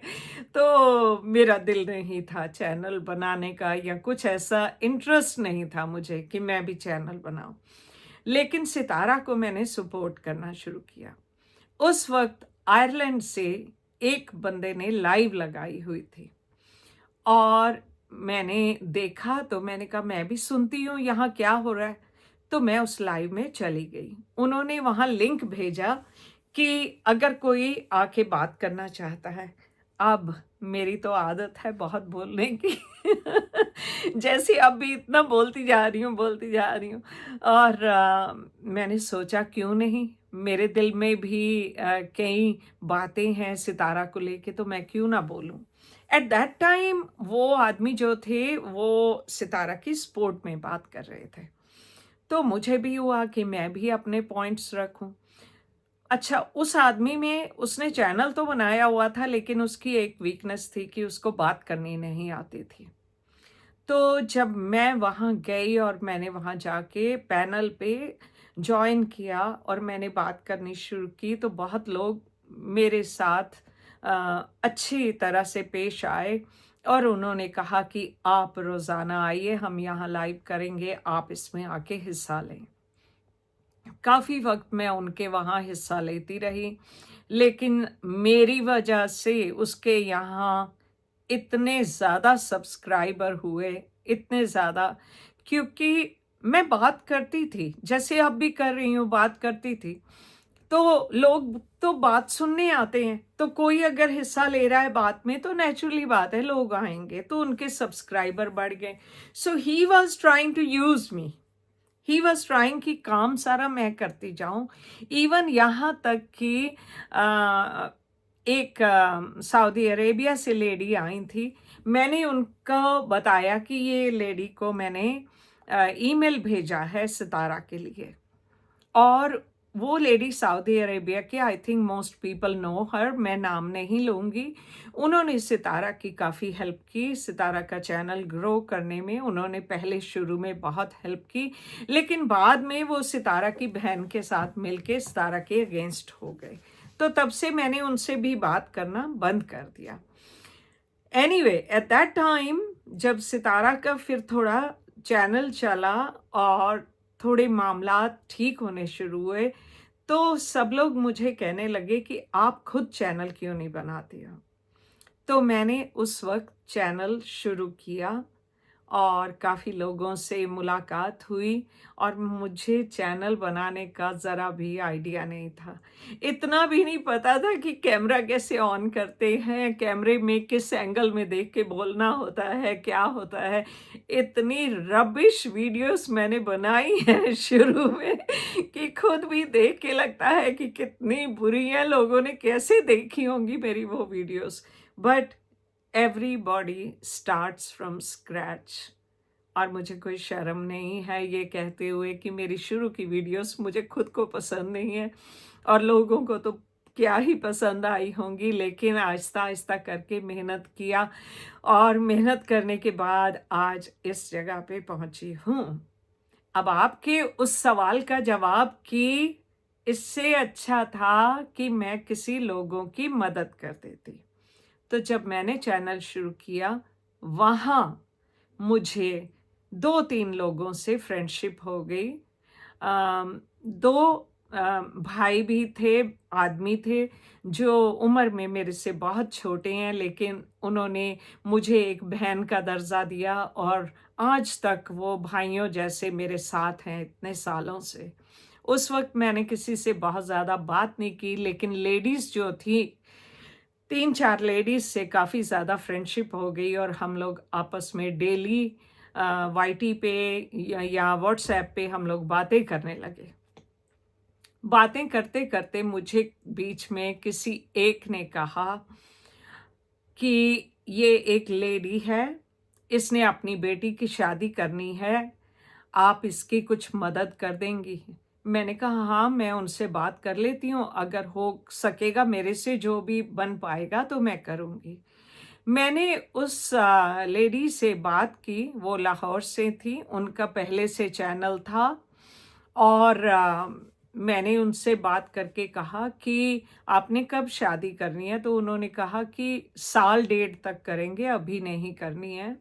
तो मेरा दिल नहीं था चैनल बनाने का, या कुछ ऐसा इंटरेस्ट नहीं था मुझे कि मैं भी चैनल बनाऊं। लेकिन सितारा को मैंने सपोर्ट करना शुरू किया। उस वक्त आयरलैंड से एक बंदे ने लाइव लगाई हुई थी, और मैंने देखा तो मैंने कहा मैं भी सुनती हूँ यहाँ क्या हो रहा है। तो मैं उस लाइव में चली गई। उन्होंने वहाँ लिंक भेजा कि अगर कोई आके बात करना चाहता है। अब मेरी तो आदत है बहुत बोलने की। जैसे अब भी इतना बोलती जा रही हूँ। और मैंने सोचा क्यों नहीं, मेरे दिल में भी कई बातें हैं सितारा को लेके, तो मैं क्यों ना बोलूं। एट दैट टाइम वो आदमी जो थे वो सितारा की सपोर्ट में बात कर रहे थे, तो मुझे भी हुआ कि मैं भी अपने पॉइंट्स रखूं। अच्छा, उस आदमी में उसने चैनल तो बनाया हुआ था, लेकिन उसकी एक वीकनेस थी कि उसको बात करनी नहीं आती थी। तो जब मैं वहाँ गई और मैंने वहाँ जाके पैनल पे जॉइन किया और मैंने बात करनी शुरू की, तो बहुत लोग मेरे साथ अच्छी तरह से पेश आए, और उन्होंने कहा कि आप रोज़ाना आइए, हम यहाँ लाइव करेंगे, आप इसमें आके हिस्सा लें। काफ़ी वक्त मैं उनके वहाँ हिस्सा लेती रही, लेकिन मेरी वजह से उसके यहाँ इतने ज़्यादा सब्सक्राइबर हुए, इतने ज़्यादा, क्योंकि मैं बात करती थी, जैसे अब भी कर रही हूँ, बात करती थी। तो लोग तो बात सुनने आते हैं, तो कोई अगर हिस्सा ले रहा है बात में, तो नेचुरली बात है लोग आएंगे, तो उनके सब्सक्राइबर बढ़ गए। So he was trying to use me, he was trying कि काम सारा मैं करती जाऊं। इवन यहाँ तक कि एक सऊदी अरेबिया से लेडी आई थी, मैंने उनको बताया कि ये लेडी को मैंने ईमेल भेजा है सितारा के लिए, और वो लेडी सऊदी अरेबिया के, I think most people know her, मैं नाम नहीं लूँगी। उन्होंने सितारा की काफ़ी हेल्प की, सितारा का चैनल ग्रो करने में उन्होंने पहले शुरू में बहुत हेल्प की, लेकिन बाद में वो सितारा की बहन के साथ मिलके सितारा के अगेंस्ट हो गए। तो तब से मैंने उनसे भी बात करना बंद कर दिया। एनीवे, एट दैट टाइम जब सितारा का फिर थोड़ा चैनल चला और थोड़े मामलात ठीक होने शुरू हुए, तो सब लोग मुझे कहने लगे कि आप खुद चैनल क्यों नहीं बनाती हो। तो मैंने उस वक्त चैनल शुरू किया, और काफ़ी लोगों से मुलाकात हुई, और मुझे चैनल बनाने का ज़रा भी आइडिया नहीं था। इतना भी नहीं पता था कि कैमरा कैसे ऑन करते हैं, कैमरे में किस एंगल में देख के बोलना होता है, क्या होता है। इतनी रबिश वीडियोस मैंने बनाई हैं शुरू में कि खुद भी देख के लगता है कि कितनी बुरी हैं, लोगों ने कैसे देखी होंगी मेरी वो videos. But everybody starts from scratch, और मुझे कोई शर्म नहीं है ये कहते हुए कि मेरी शुरू की वीडियोस मुझे खुद को पसंद नहीं है, और लोगों को तो क्या ही पसंद आई होंगी। लेकिन आहिस्ता आहिस्ता करके मेहनत किया, और मेहनत करने के बाद आज इस जगह पे पहुंची हूँ। अब आपके उस सवाल का जवाब कि इससे अच्छा था कि मैं किसी लोगों की मदद कर देती। तो जब मैंने चैनल शुरू किया, वहाँ मुझे 2-3 लोगों से फ्रेंडशिप हो गई। 2 भाई भी थे, आदमी थे जो उम्र में मेरे से बहुत छोटे हैं, लेकिन उन्होंने मुझे एक बहन का दर्जा दिया और आज तक वो भाइयों जैसे मेरे साथ हैं इतने सालों से। उस वक्त मैंने किसी से बहुत ज़्यादा बात नहीं की, लेकिन लेडीज़ जो थी, 3-4 लेडीज़ से काफ़ी ज़्यादा फ्रेंडशिप हो गई और हम लोग आपस में डेली वाईटी पे या व्हाट्सएप पे हम लोग बातें करने लगे। बातें करते करते मुझे बीच में किसी एक ने कहा कि ये एक लेडी है, इसने अपनी बेटी की शादी करनी है, आप इसकी कुछ मदद कर देंगी? मैंने कहा हाँ, मैं उनसे बात कर लेती हूँ, अगर हो सकेगा मेरे से जो भी बन पाएगा तो मैं करूँगी। मैंने उस लेडी से बात की, वो लाहौर से थी, उनका पहले से चैनल था और मैंने उनसे बात करके कहा कि आपने कब शादी करनी है? तो उन्होंने कहा कि साल डेढ़ तक करेंगे, अभी नहीं करनी है।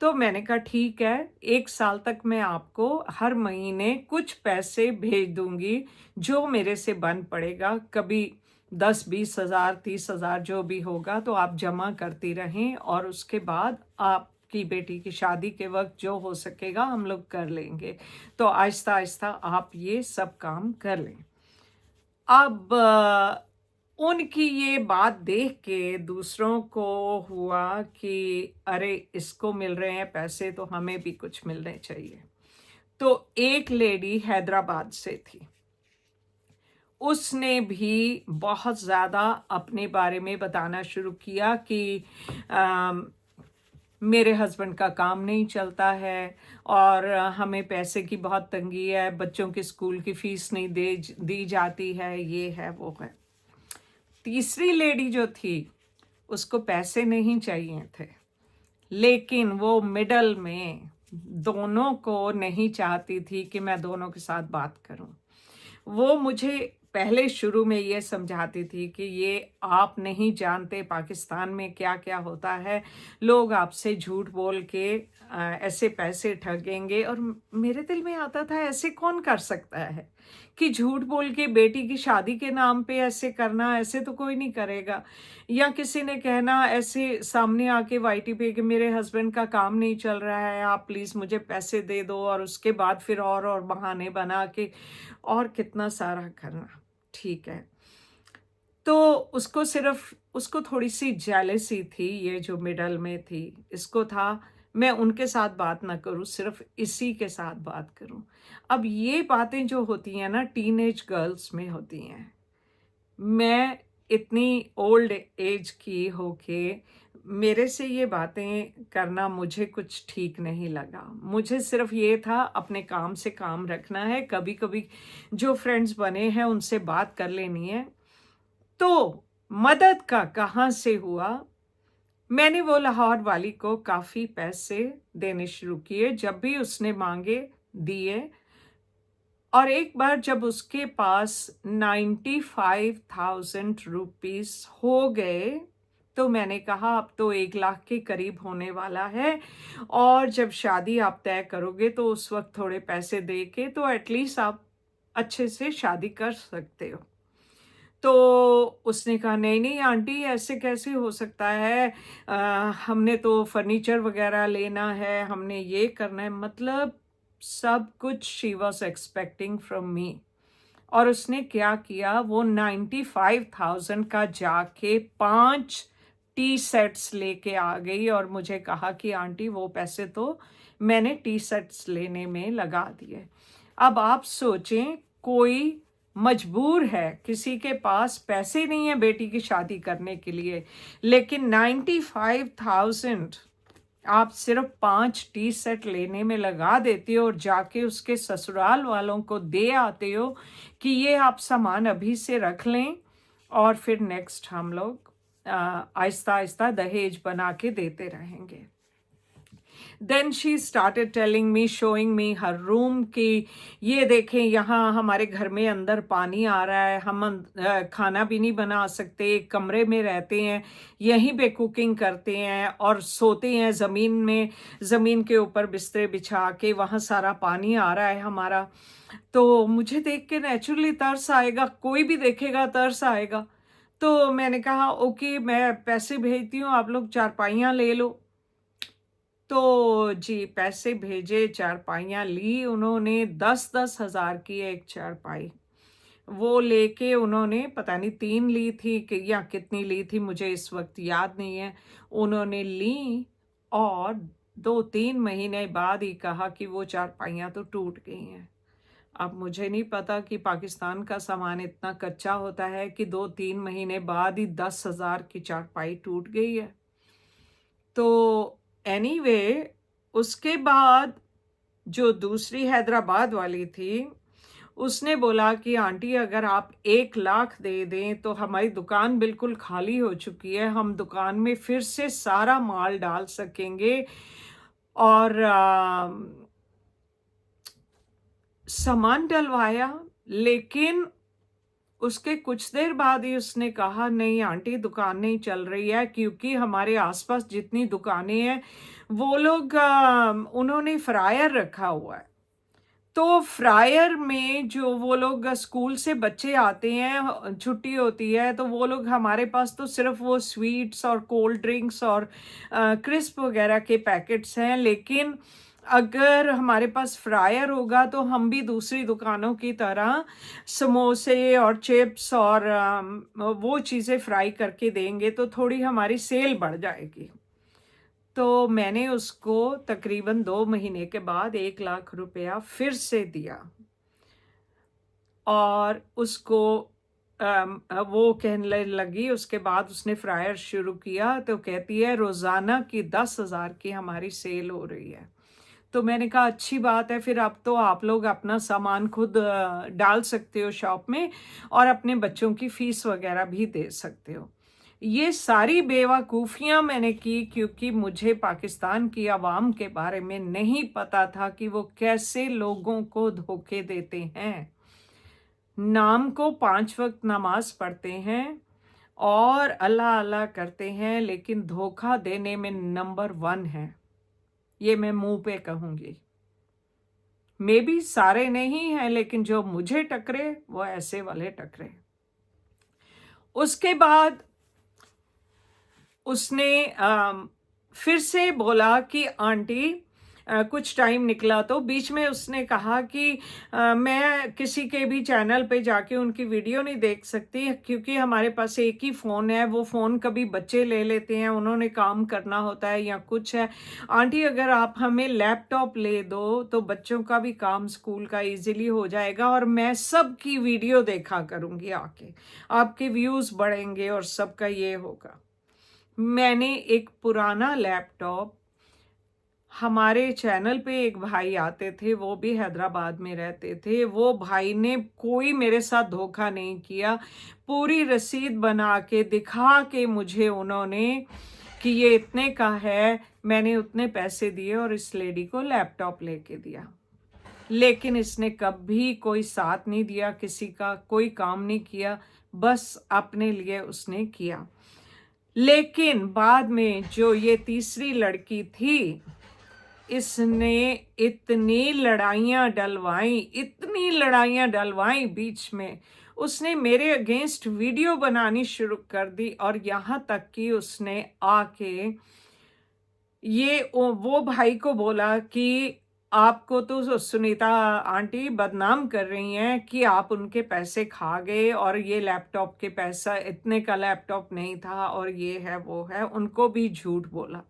तो मैंने कहा ठीक है, 1 साल तक मैं आपको हर महीने कुछ पैसे भेज दूँगी, जो मेरे से बन पड़ेगा। कभी 10-20 हज़ार, 30 हज़ार जो भी होगा तो आप जमा करती रहें और उसके बाद आपकी बेटी की शादी के वक़्त जो हो सकेगा हम लोग कर लेंगे। तो आहिस्ता-आहिस्ता आप ये सब काम कर लें। अब उनकी ये बात देख के दूसरों को हुआ कि अरे इसको मिल रहे हैं पैसे तो हमें भी कुछ मिलने चाहिए। तो एक लेडी हैदराबाद से थी। उसने भी बहुत ज़्यादा अपने बारे में बताना शुरू किया कि अम, मेरे हस्बैंड का काम नहीं चलता है और हमें पैसे की बहुत तंगी है, बच्चों की स्कूल की फीस नहीं दी जाती है, ये है वो है। तीसरी लेडी जो थी उसको पैसे नहीं चाहिए थे, लेकिन वो मिडल में दोनों को नहीं चाहती थी कि मैं दोनों के साथ बात करूं। वो मुझे पहले शुरू में ये समझाती थी कि ये आप नहीं जानते पाकिस्तान में क्या-क्या होता है। लोग आपसे झूठ बोल के ऐसे पैसे ठगेंगे और मेरे दिल में आता था ऐसे कौन कर सकता है कि झूठ बोल के बेटी की शादी के नाम पे ऐसे करना, ऐसे तो कोई नहीं करेगा। या किसी ने कहना ऐसे सामने आके वाईटी पे कि मेरे हस्बैंड का काम नहीं चल रहा है, आप प्लीज़ मुझे पैसे दे दो और उसके बाद फिर और बहाने बना के और कितना सारा करना, ठीक है। तो उसको थोड़ी-सी जेलसी थी, ये जो मिडल में थी। इसको था मैं उनके साथ बात ना करूँ, सिर्फ़ इसी के साथ बात करूँ। अब ये बातें जो होती हैं ना टीनेज गर्ल्स में होती हैं। मैं इतनी ओल्ड एज की होके मेरे से ये बातें करना मुझे कुछ ठीक नहीं लगा। मुझे सिर्फ़ ये था अपने काम से काम रखना है, कभी-कभी जो फ्रेंड्स बने हैं उनसे बात कर लेनी है। तो मदद का कहाँ से हुआ? मैंने वो लाहौर वाली को काफ़ी पैसे देने शुरू किए, जब भी उसने माँगे दिए और एक बार जब उसके पास 95,000 रुपीस हो गए, तो मैंने कहा अब तो 1 लाख के करीब होने वाला है और जब शादी आप तय करोगे तो उस वक़्त थोड़े पैसे दे के तो एटलीस्ट आप अच्छे से शादी कर सकते हो। तो उसने कहा नहीं-नहीं आंटी ऐसे कैसे हो सकता है? अ, हमने तो फर्नीचर वग़ैरह लेना है, हमने ये करना है मतलब सब कुछ she was expecting from me और उसने क्या किया वो 95,000 का जाके 5 टी सेट्स लेके आ गई और मुझे कहा कि आंटी वो पैसे तो मैंने टी सेट्स लेने में लगा दिए। अब आप सोचें कोई मजबूर है, किसी के पास पैसे नहीं है बेटी की शादी करने के लिए, लेकिन 95,000 आप सिर्फ 5 टी सेट लेने में लगा देते हो और जाके उसके ससुराल वालों को दे आते हो कि ये आप सामान अभी से रख लें और फिर नेक्स्ट हम लोग आहिस्ता आहिस्ता दहेज बना के देते रहेंगे। Then she started telling me, showing me her room कि ये देखें यहाँ हमारे घर में अंदर पानी आ रहा है, हम खाना भी नहीं बना सकते, एक कमरे में रहते हैं, यहीं पे कुकिंग करते हैं और सोते हैं ज़मीन में, ज़मीन के ऊपर बिस्तरे बिछा के, वहाँ सारा पानी आ रहा है हमारा। तो मुझे देख के नेचुरली तरस आएगा, कोई भी देखेगा तरस आएगा। तो मैंने कहा ओके, मैं पैसे भेजती हूँ, आप लोग चारपाइयाँ ले लो। तो जी पैसे भेजे, चारपाइयाँ ली उन्होंने, 10-10 हज़ार की एक चारपाई। वो लेके उन्होंने पता नहीं 3 ली थी कि या कितनी ली थी, मुझे इस वक़्त याद नहीं है। उन्होंने ली और 2-3 महीने बाद ही कहा कि वो चारपाइयाँ तो टूट गई हैं। अब मुझे नहीं पता कि पाकिस्तान का सामान इतना कच्चा होता है कि 2-3 महीने बाद ही 10,000 की चारपाई टूट गई है। तो एनीवे उसके बाद जो दूसरी हैदराबाद वाली थी, उसने बोला कि आंटी अगर आप 1 लाख दे दें तो हमारी दुकान बिल्कुल खाली हो चुकी है, हम दुकान में फिर से सारा माल डाल सकेंगे और सामान डलवाया। लेकिन उसके कुछ देर बाद ही उसने कहा नहीं आंटी दुकान नहीं चल रही है, क्योंकि हमारे आसपास जितनी दुकानें हैं वो लोग उन्होंने फ्रायर रखा हुआ है। तो फ्रायर में जो वो लोग स्कूल से बच्चे आते हैं, छुट्टी होती है तो वो लोग, हमारे पास तो सिर्फ वो स्वीट्स और कोल्ड ड्रिंक्स और क्रिस्प वगैरह के पैकेट्स हैं, लेकिन अगर हमारे पास फ्रायर होगा तो हम भी दूसरी दुकानों की तरह समोसे और चिप्स और वो चीज़ें फ्राई करके देंगे तो थोड़ी हमारी सेल बढ़ जाएगी। तो मैंने उसको तकरीबन 2 महीने के बाद 1 लाख रुपया फिर से दिया और उसको वो कहने लगी, उसके बाद उसने फ्रायर शुरू किया तो कहती है रोज़ाना की 10,000 की हमारी सेल हो रही है। तो मैंने कहा अच्छी बात है, फिर अब तो आप लोग अपना सामान खुद डाल सकते हो शॉप में और अपने बच्चों की फ़ीस वगैरह भी दे सकते हो। ये सारी बेवकूफ़ियाँ मैंने की क्योंकि मुझे पाकिस्तान की आवाम के बारे में नहीं पता था कि वो कैसे लोगों को धोखे देते हैं। नाम को 5 वक़्त नमाज़ पढ़ते हैं और अल्लाह अल्लाह करते हैं, लेकिन धोखा देने में नंबर 1 हैं। ये मैं मुँह पे कहूँगी। मे बी सारे नहीं हैं, लेकिन जो मुझे टकरे वो ऐसे वाले टकरे। उसके बाद उसने फिर से बोला कि आंटी कुछ टाइम निकला तो बीच में उसने कहा कि मैं किसी के भी चैनल पे जाके उनकी वीडियो नहीं देख सकती क्योंकि हमारे पास एक ही फ़ोन है, वो फ़ोन कभी बच्चे ले लेते हैं, उन्होंने काम करना होता है या कुछ है। आंटी अगर आप हमें लैपटॉप ले दो तो बच्चों का भी काम स्कूल का इजीली हो जाएगा और मैं सबकी वीडियो देखा करूँगी आके, आपके व्यूज़ बढ़ेंगे और सबका ये होगा। मैंने एक पुराना लैपटॉप, हमारे चैनल पे एक भाई आते थे, वो भी हैदराबाद में रहते थे, वो भाई ने कोई मेरे साथ धोखा नहीं किया, पूरी रसीद बना के दिखा के मुझे उन्होंने कि ये इतने का है, मैंने उतने पैसे दिए और इस लेडी को लैपटॉप लेके दिया। लेकिन इसने कभी कोई साथ नहीं दिया, किसी का कोई काम नहीं किया, बस अपने लिए उसने किया। लेकिन बाद में जो ये तीसरी लड़की थी, इसने इतनी लड़ाइयाँ डलवाई, इतनी लड़ाइयाँ डलवाई बीच में, उसने मेरे अगेंस्ट वीडियो बनानी शुरू कर दी और यहाँ तक कि उसने आके ये वो भाई को बोला कि आपको तो सुनीता आंटी बदनाम कर रही हैं कि आप उनके पैसे खा गए और ये लैपटॉप के पैसा इतने का लैपटॉप नहीं था और ये है वो है, उनको भी झूठ बोला।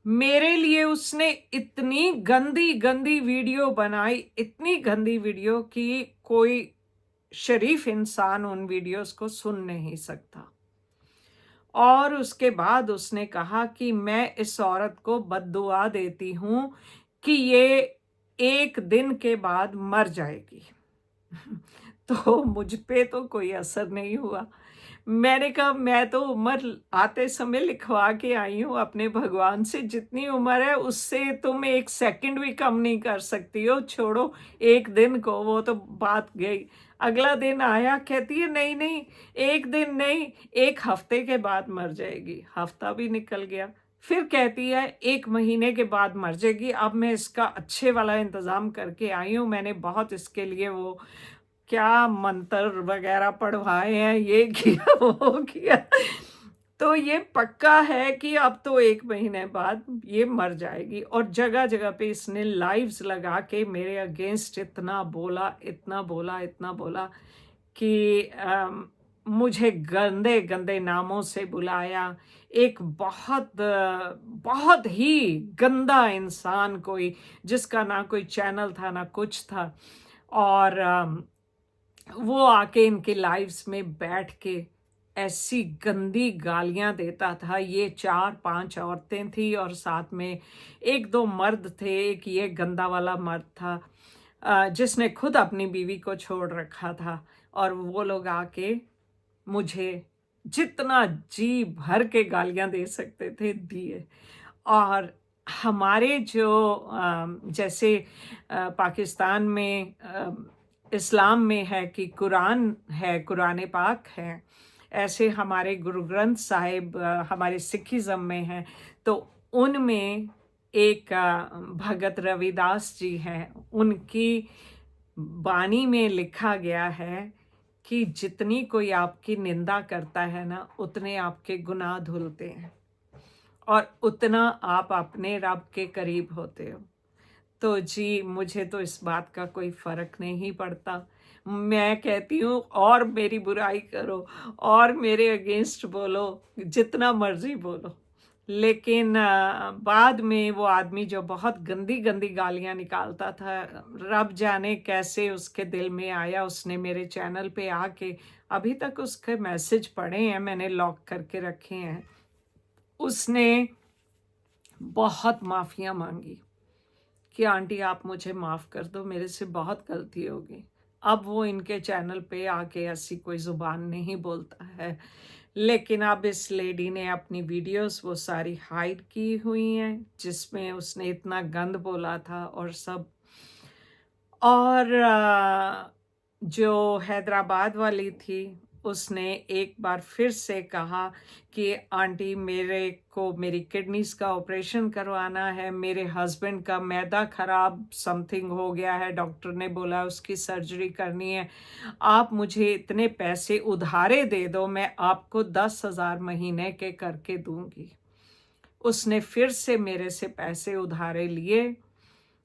मेरे लिए उसने इतनी गंदी गंदी वीडियो बनाई, इतनी गंदी वीडियो कि कोई शरीफ इंसान उन वीडियोस को सुन नहीं सकता। और उसके बाद उसने कहा कि मैं इस औरत को बद्दुआ देती हूँ कि ये 1 दिन के बाद मर जाएगी। तो मुझ पे तो कोई असर नहीं हुआ। मैंने कहा मैं तो उम्र आते समय लिखवा के आई हूँ अपने भगवान से, जितनी उम्र है उससे तुम 1 सेकंड भी कम नहीं कर सकती हो, छोड़ो 1 दिन को, वो तो बात गई। अगला दिन आया, कहती है नहीं नहीं 1 दिन नहीं, 1 हफ्ते के बाद मर जाएगी। हफ्ता भी निकल गया, फिर कहती है 1 महीने के बाद मर जाएगी। अब मैं इसका अच्छे वाला इंतज़ाम करके आई हूँ, मैंने बहुत इसके लिए वो क्या मंत्र वगैरह पढ़वाए हैं, ये किया वो किया। तो ये पक्का है कि अब तो 1 महीने बाद ये मर जाएगी। और जगह जगह पे इसने लाइव्स लगा के मेरे अगेंस्ट इतना बोला, इतना बोला, इतना बोला कि मुझे गंदे गंदे नामों से बुलाया। एक बहुत ही गंदा इंसान, कोई जिसका ना कोई चैनल था ना कुछ था, और वो आके इनके लाइव्स में बैठ के ऐसी गंदी गालियां देता था। ये 4-5 औरतें थी और साथ में 1-2 मर्द थे। एक ये गंदा वाला मर्द था जिसने खुद अपनी बीवी को छोड़ रखा था, और वो लोग आके मुझे जितना जी भर के गालियां दे सकते थे दिए। और हमारे जो जैसे पाकिस्तान में इस्लाम में है कि कुरान है, कुरान पाक है, ऐसे हमारे गुरु ग्रंथ साहिब हमारे सिखिज़्म में है। तो उनमें एक भगत रविदास जी हैं, उनकी बानी में लिखा गया है कि जितनी कोई आपकी निंदा करता है ना, उतने आपके गुनाह धुलते हैं और उतना आप अपने रब के करीब होते हो। तो जी, मुझे तो इस बात का कोई फ़र्क नहीं पड़ता। मैं कहती हूँ और मेरी बुराई करो और मेरे अगेंस्ट बोलो, जितना मर्ज़ी बोलो। लेकिन बाद में वो आदमी जो बहुत गंदी-गंदी गालियाँ निकालता था, रब जाने कैसे उसके दिल में आया, उसने मेरे चैनल पे आके, अभी तक उसके मैसेज पड़े हैं, मैंने लॉक करके रखे हैं। उसने बहुत माफ़ियाँ माँगी कि आंटी आप मुझे माफ़ कर दो, मेरे से बहुत गलती हो गई। अब वो इनके चैनल पे आके ऐसी कोई ज़ुबान नहीं बोलता है। लेकिन अब इस लेडी ने अपनी वीडियोस वो सारी हाइड की हुई हैं, जिसमें उसने इतना गंद बोला था और सब। और जो हैदराबाद वाली थी, उसने एक बार फिर से कहा कि आंटी मेरे को मेरी किडनीज़ का ऑपरेशन करवाना है, मेरे हस्बैंड का मैदा ख़राब समथिंग हो गया है, डॉक्टर ने बोला उसकी सर्जरी करनी है, आप मुझे इतने पैसे उधारे दे दो, मैं आपको 10,000 महीने के करके दूंगी। उसने फिर से मेरे से पैसे उधारे लिए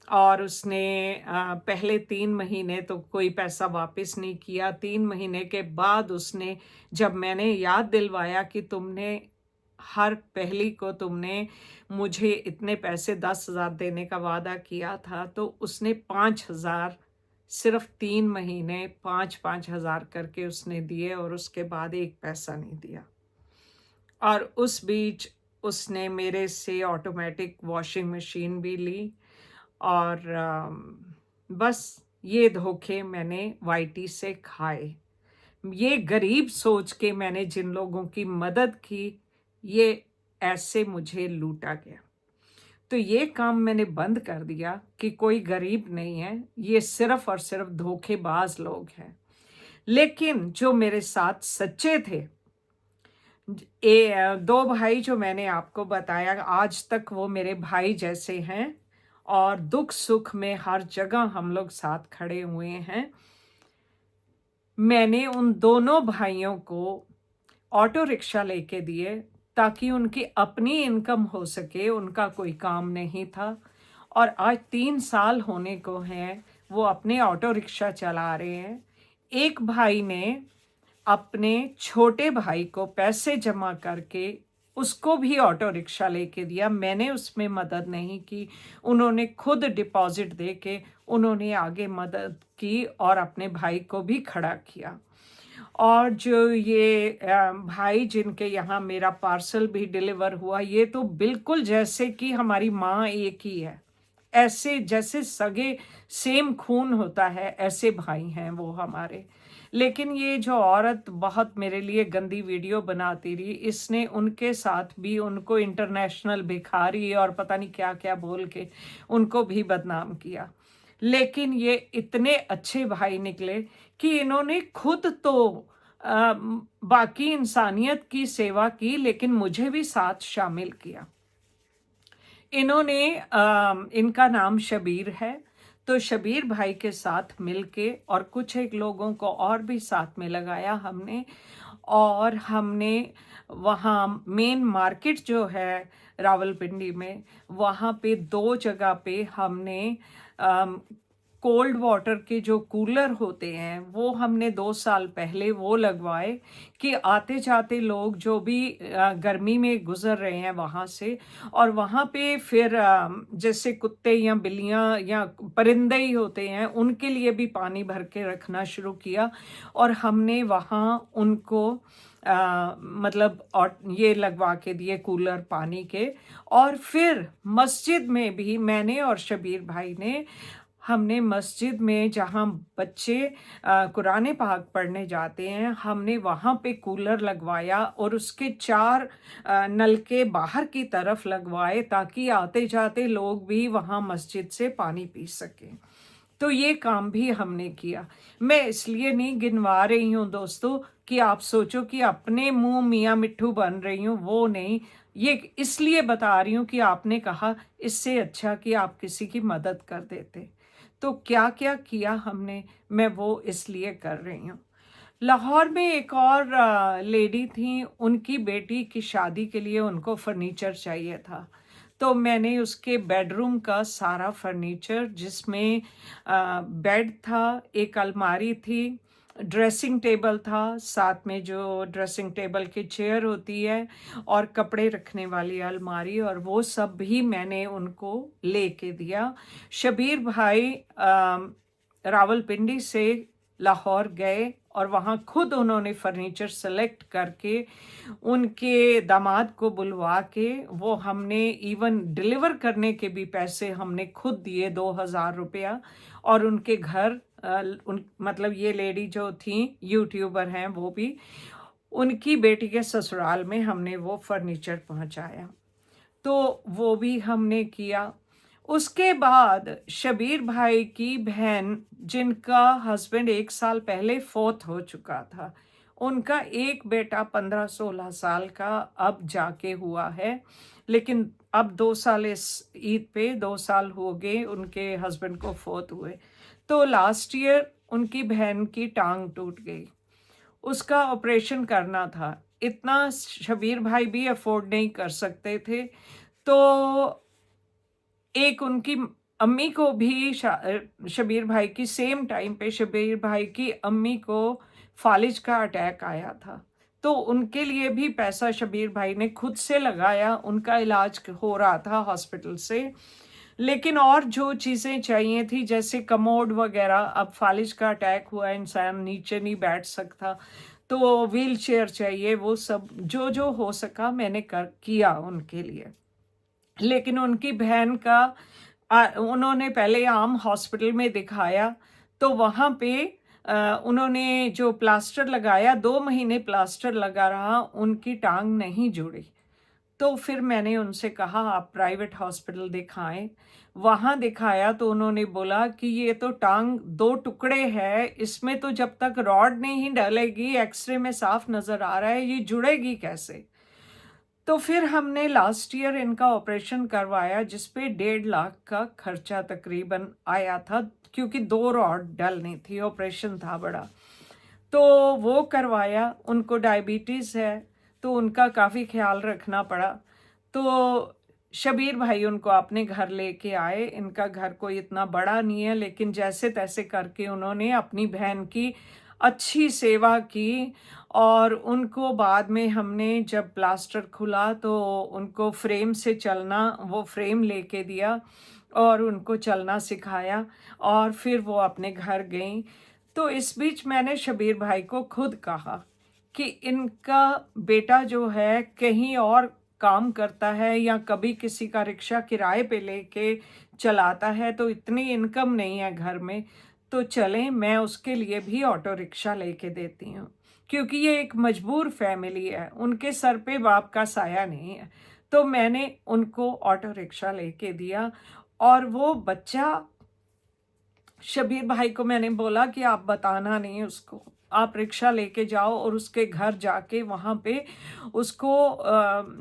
और उसने पहले 3 महीने तो कोई पैसा वापस नहीं किया। 3 महीने के बाद उसने, जब मैंने याद दिलवाया कि तुमने हर पहली को तुमने मुझे इतने पैसे 10,000 देने का वादा किया था, तो उसने 5,000 सिर्फ 3 महीने 5-5 हज़ार करके उसने दिए और उसके बाद एक पैसा नहीं दिया। और उस बीच उसने मेरे से ऑटोमेटिक वॉशिंग मशीन भी ली। और बस ये धोखे मैंने वाईटी से खाए। ये गरीब सोच के मैंने जिन लोगों की मदद की, ये ऐसे मुझे लूटा गया। तो ये काम मैंने बंद कर दिया कि कोई गरीब नहीं है, ये सिर्फ और सिर्फ धोखेबाज लोग हैं। लेकिन जो मेरे साथ सच्चे थे, 2 भाई जो मैंने आपको बताया, आज तक वो मेरे भाई जैसे हैं और दुख सुख में हर जगह हम लोग साथ खड़े हुए हैं। मैंने उन दोनों भाइयों को ऑटो रिक्शा लेके दिए ताकि उनकी अपनी इनकम हो सके, उनका कोई काम नहीं था। और आज 3 साल होने को हैं, वो अपने ऑटो रिक्शा चला रहे हैं। एक भाई ने अपने छोटे भाई को पैसे जमा करके उसको भी ऑटो रिक्शा लेके दिया। मैंने उसमें मदद नहीं की, उन्होंने खुद डिपॉजिट दे के उन्होंने आगे मदद की और अपने भाई को भी खड़ा किया। और जो ये भाई जिनके यहाँ मेरा पार्सल भी डिलीवर हुआ, ये तो बिल्कुल जैसे कि हमारी माँ एक ही है, ऐसे जैसे सगे सेम खून होता है, ऐसे भाई हैं वो हमारे। लेकिन ये जो औरत बहुत मेरे लिए गंदी वीडियो बनाती रही, इसने उनके साथ भी उनको इंटरनेशनल भिखारी और पता नहीं क्या क्या बोल के उनको भी बदनाम किया। लेकिन ये इतने अच्छे भाई निकले कि इन्होंने खुद तो बाकी इंसानियत की सेवा की, लेकिन मुझे भी साथ शामिल किया। इन्होंने इनका नाम शबीर है, तो शबीर भाई के साथ मिलके और कुछ एक लोगों को और भी साथ में लगाया हमने, और हमने वहाँ मेन मार्केट जो है रावलपिंडी में, वहाँ पे 2 जगह पे हमने कोल्ड वाटर के जो कूलर होते हैं वो हमने 2 साल पहले वो लगवाए कि आते जाते लोग जो भी गर्मी में गुजर रहे हैं वहाँ से, और वहाँ पे फिर जैसे कुत्ते या बिल्लियाँ या परिंदे ही होते हैं, उनके लिए भी पानी भर के रखना शुरू किया। और हमने वहाँ उनको मतलब और ये लगवा के दिए कूलर पानी के। और फिर मस्जिद में भी मैंने और शबीर भाई ने, हमने मस्जिद में जहाँ बच्चे कुरान पाक पढ़ने जाते हैं, हमने वहाँ पे कूलर लगवाया और उसके 4 नलके बाहर की तरफ लगवाए ताकि आते जाते लोग भी वहाँ मस्जिद से पानी पी सकें। तो ये काम भी हमने किया। मैं इसलिए नहीं गिनवा रही हूँ दोस्तों कि आप सोचो कि अपने मुंह मियाँ मिट्ठू बन रही हूँ, वो नहीं। ये इसलिए बता रही हूँ कि आपने कहा, इससे अच्छा कि आप किसी की मदद कर देते। तो क्या क्या किया हमने, मैं वो इसलिए कर रही हूँ। लाहौर में एक और लेडी थी, उनकी बेटी की शादी के लिए उनको फर्नीचर चाहिए था। तो मैंने उसके बेडरूम का सारा फर्नीचर, जिसमें बेड था, एक अलमारी थी, ड्रेसिंग टेबल था, साथ में जो ड्रेसिंग टेबल की चेयर होती है, और कपड़े रखने वाली अलमारी, और वो सब भी मैंने उनको लेके दिया। शबीर भाई रावलपिंडी से लाहौर गए और वहाँ खुद उन्होंने फर्नीचर सेलेक्ट करके उनके दामाद को बुलवा के, वो हमने इवन डिलीवर करने के भी पैसे हमने खुद दिए, 2000 रुपया। और उनके घर मतलब ये लेडी जो थी यूट्यूबर हैं, वो भी उनकी बेटी के ससुराल में हमने वो फर्नीचर पहुंचाया। तो वो भी हमने किया। उसके बाद शबीर भाई की बहन, जिनका हस्बैंड 1 साल पहले फोत हो चुका था, उनका एक बेटा 15-16 साल का अब जाके हुआ है, लेकिन अब 2 साल, इस ईद पे 2 साल हो गए उनके हस्बैंड को फोत हुए। तो लास्ट ईयर उनकी बहन की टांग टूट गई, उसका ऑपरेशन करना था। इतना शबीर भाई भी अफोर्ड नहीं कर सकते थे। तो एक उनकी अम्मी को भी शबीर भाई की सेम टाइम पे शबीर भाई की अम्मी को फालिज का अटैक आया था। तो उनके लिए भी पैसा शबीर भाई ने खुद से लगाया, उनका इलाज हो रहा था हॉस्पिटल से। लेकिन और जो चीज़ें चाहिए थी, जैसे कमोड वगैरह, अब फालिज का अटैक हुआ, इंसान नीचे नहीं बैठ सकता, तो व्हील चेयर चाहिए, वो सब जो जो हो सका मैंने किया उनके लिए। लेकिन उनकी बहन का उन्होंने पहले आम हॉस्पिटल में दिखाया, तो वहाँ पे उन्होंने जो प्लास्टर लगाया, 2 महीने प्लास्टर लगा रहा, उनकी टांग नहीं जुड़ी। तो फिर मैंने उनसे कहा आप प्राइवेट हॉस्पिटल दिखाएं। वहाँ दिखाया तो उन्होंने बोला कि ये तो टांग 2 टुकड़े है, इसमें तो जब तक रॉड नहीं डलेगी, एक्सरे में साफ नज़र आ रहा है, ये जुड़ेगी कैसे। तो फिर हमने लास्ट ईयर इनका ऑपरेशन करवाया, जिसपे 1.5 लाख का खर्चा तकरीबन आया था, क्योंकि 2 रॉड डलनी थी, ऑपरेशन था बड़ा। तो वो करवाया। उनको डायबिटीज़ है, तो उनका काफ़ी ख्याल रखना पड़ा। तो शबीर भाई उनको अपने घर लेके आए। इनका घर कोई इतना बड़ा नहीं है, लेकिन जैसे तैसे करके उन्होंने अपनी बहन की अच्छी सेवा की। और उनको बाद में हमने जब प्लास्टर खुला तो उनको फ्रेम से चलना, वो फ्रेम लेके दिया और उनको चलना सिखाया, और फिर वो अपने घर गई। तो इस बीच मैंने शबीर भाई को खुद कहा कि इनका बेटा जो है कहीं और काम करता है, या कभी किसी का रिक्शा किराए पे लेके चलाता है, तो इतनी इनकम नहीं है घर में। तो चलें, मैं उसके लिए भी ऑटो रिक्शा लेके देती हूँ, क्योंकि ये एक मजबूर फैमिली है, उनके सर पे बाप का साया नहीं है। तो मैंने उनको ऑटो रिक्शा लेके दिया, और वो बच्चा, शबीर भाई को मैंने बोला कि आप बताना नहीं उसको, आप रिक्शा लेके जाओ और उसके घर जाके वहाँ पे उसको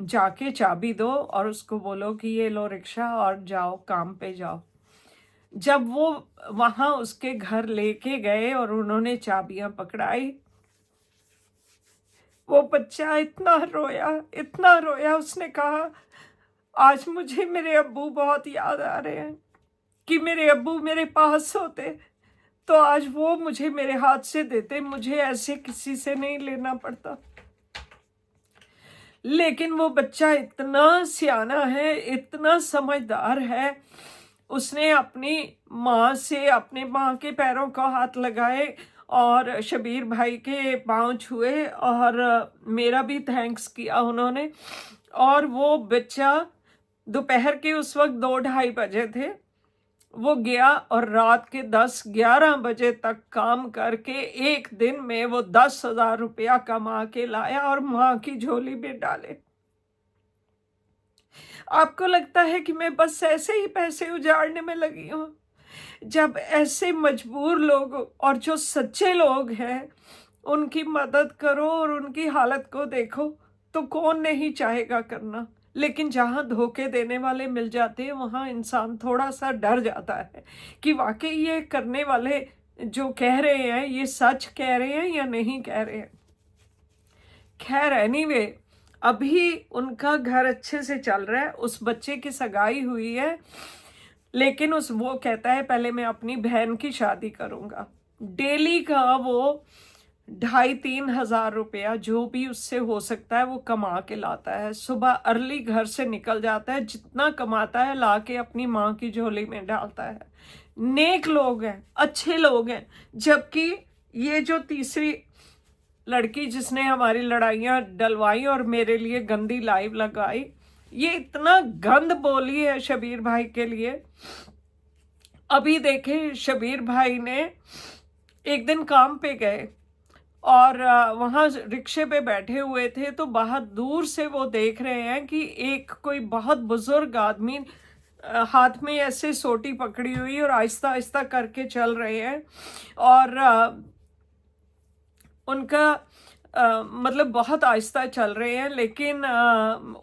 जाके चाबी दो और उसको बोलो कि ये लो रिक्शा और जाओ, काम पे जाओ। जब वो वहाँ उसके घर लेके गए और उन्होंने चाबियां पकड़ाई, वो बच्चा इतना रोया, इतना रोया, उसने कहा आज मुझे मेरे अब्बू बहुत याद आ रहे हैं, कि मेरे अब्बू मेरे पास होते तो आज वो मुझे मेरे हाथ से देते, मुझे ऐसे किसी से नहीं लेना पड़ता। लेकिन वो बच्चा इतना सियाना है, इतना समझदार है, उसने अपनी माँ से अपने माँ के पैरों को हाथ लगाए और शबीर भाई के पाँव छुए और मेरा भी थैंक्स किया उन्होंने। और वो बच्चा, दोपहर के उस वक्त 2-2:30 बजे थे, वो गया और रात के 10-11 बजे तक काम करके एक दिन में वो 10,000 रुपया कमा के लाया और माँ की झोली में डाले। आपको लगता है कि मैं बस ऐसे ही पैसे उजाड़ने में लगी हूँ? जब ऐसे मजबूर लोग और जो सच्चे लोग हैं उनकी मदद करो और उनकी हालत को देखो, तो कौन नहीं चाहेगा करना। लेकिन जहाँ धोखे देने वाले मिल जाते हैं वहाँ इंसान थोड़ा सा डर जाता है कि वाकई ये करने वाले जो कह रहे हैं ये सच कह रहे हैं या नहीं कह रहे हैं। खैर एनीवे, अभी उनका घर अच्छे से चल रहा है, उस बच्चे की सगाई हुई है, लेकिन वो कहता है पहले मैं अपनी बहन की शादी करूंगा। डेली का वो 2,500-3,000 रुपया जो भी उससे हो सकता है वो कमा के लाता है। सुबह अर्ली घर से निकल जाता है, जितना कमाता है ला के अपनी माँ की झोली में डालता है। नेक लोग हैं, अच्छे लोग हैं। जबकि ये जो तीसरी लड़की जिसने हमारी लड़ाइयाँ डलवाई और मेरे लिए गंदी लाइव लगाई, ये इतना गंद बोली है शबीर भाई के लिए। अभी देखे, शबीर भाई ने एक दिन काम पे गए और वहाँ रिक्शे पे बैठे हुए थे, तो बाहर दूर से वो देख रहे हैं कि एक कोई बहुत बुजुर्ग आदमी हाथ में ऐसे सोटी पकड़ी हुई और आहिस्ता आहिस्ता करके चल रहे हैं। और उनका मतलब बहुत आहिस्ता चल रहे हैं, लेकिन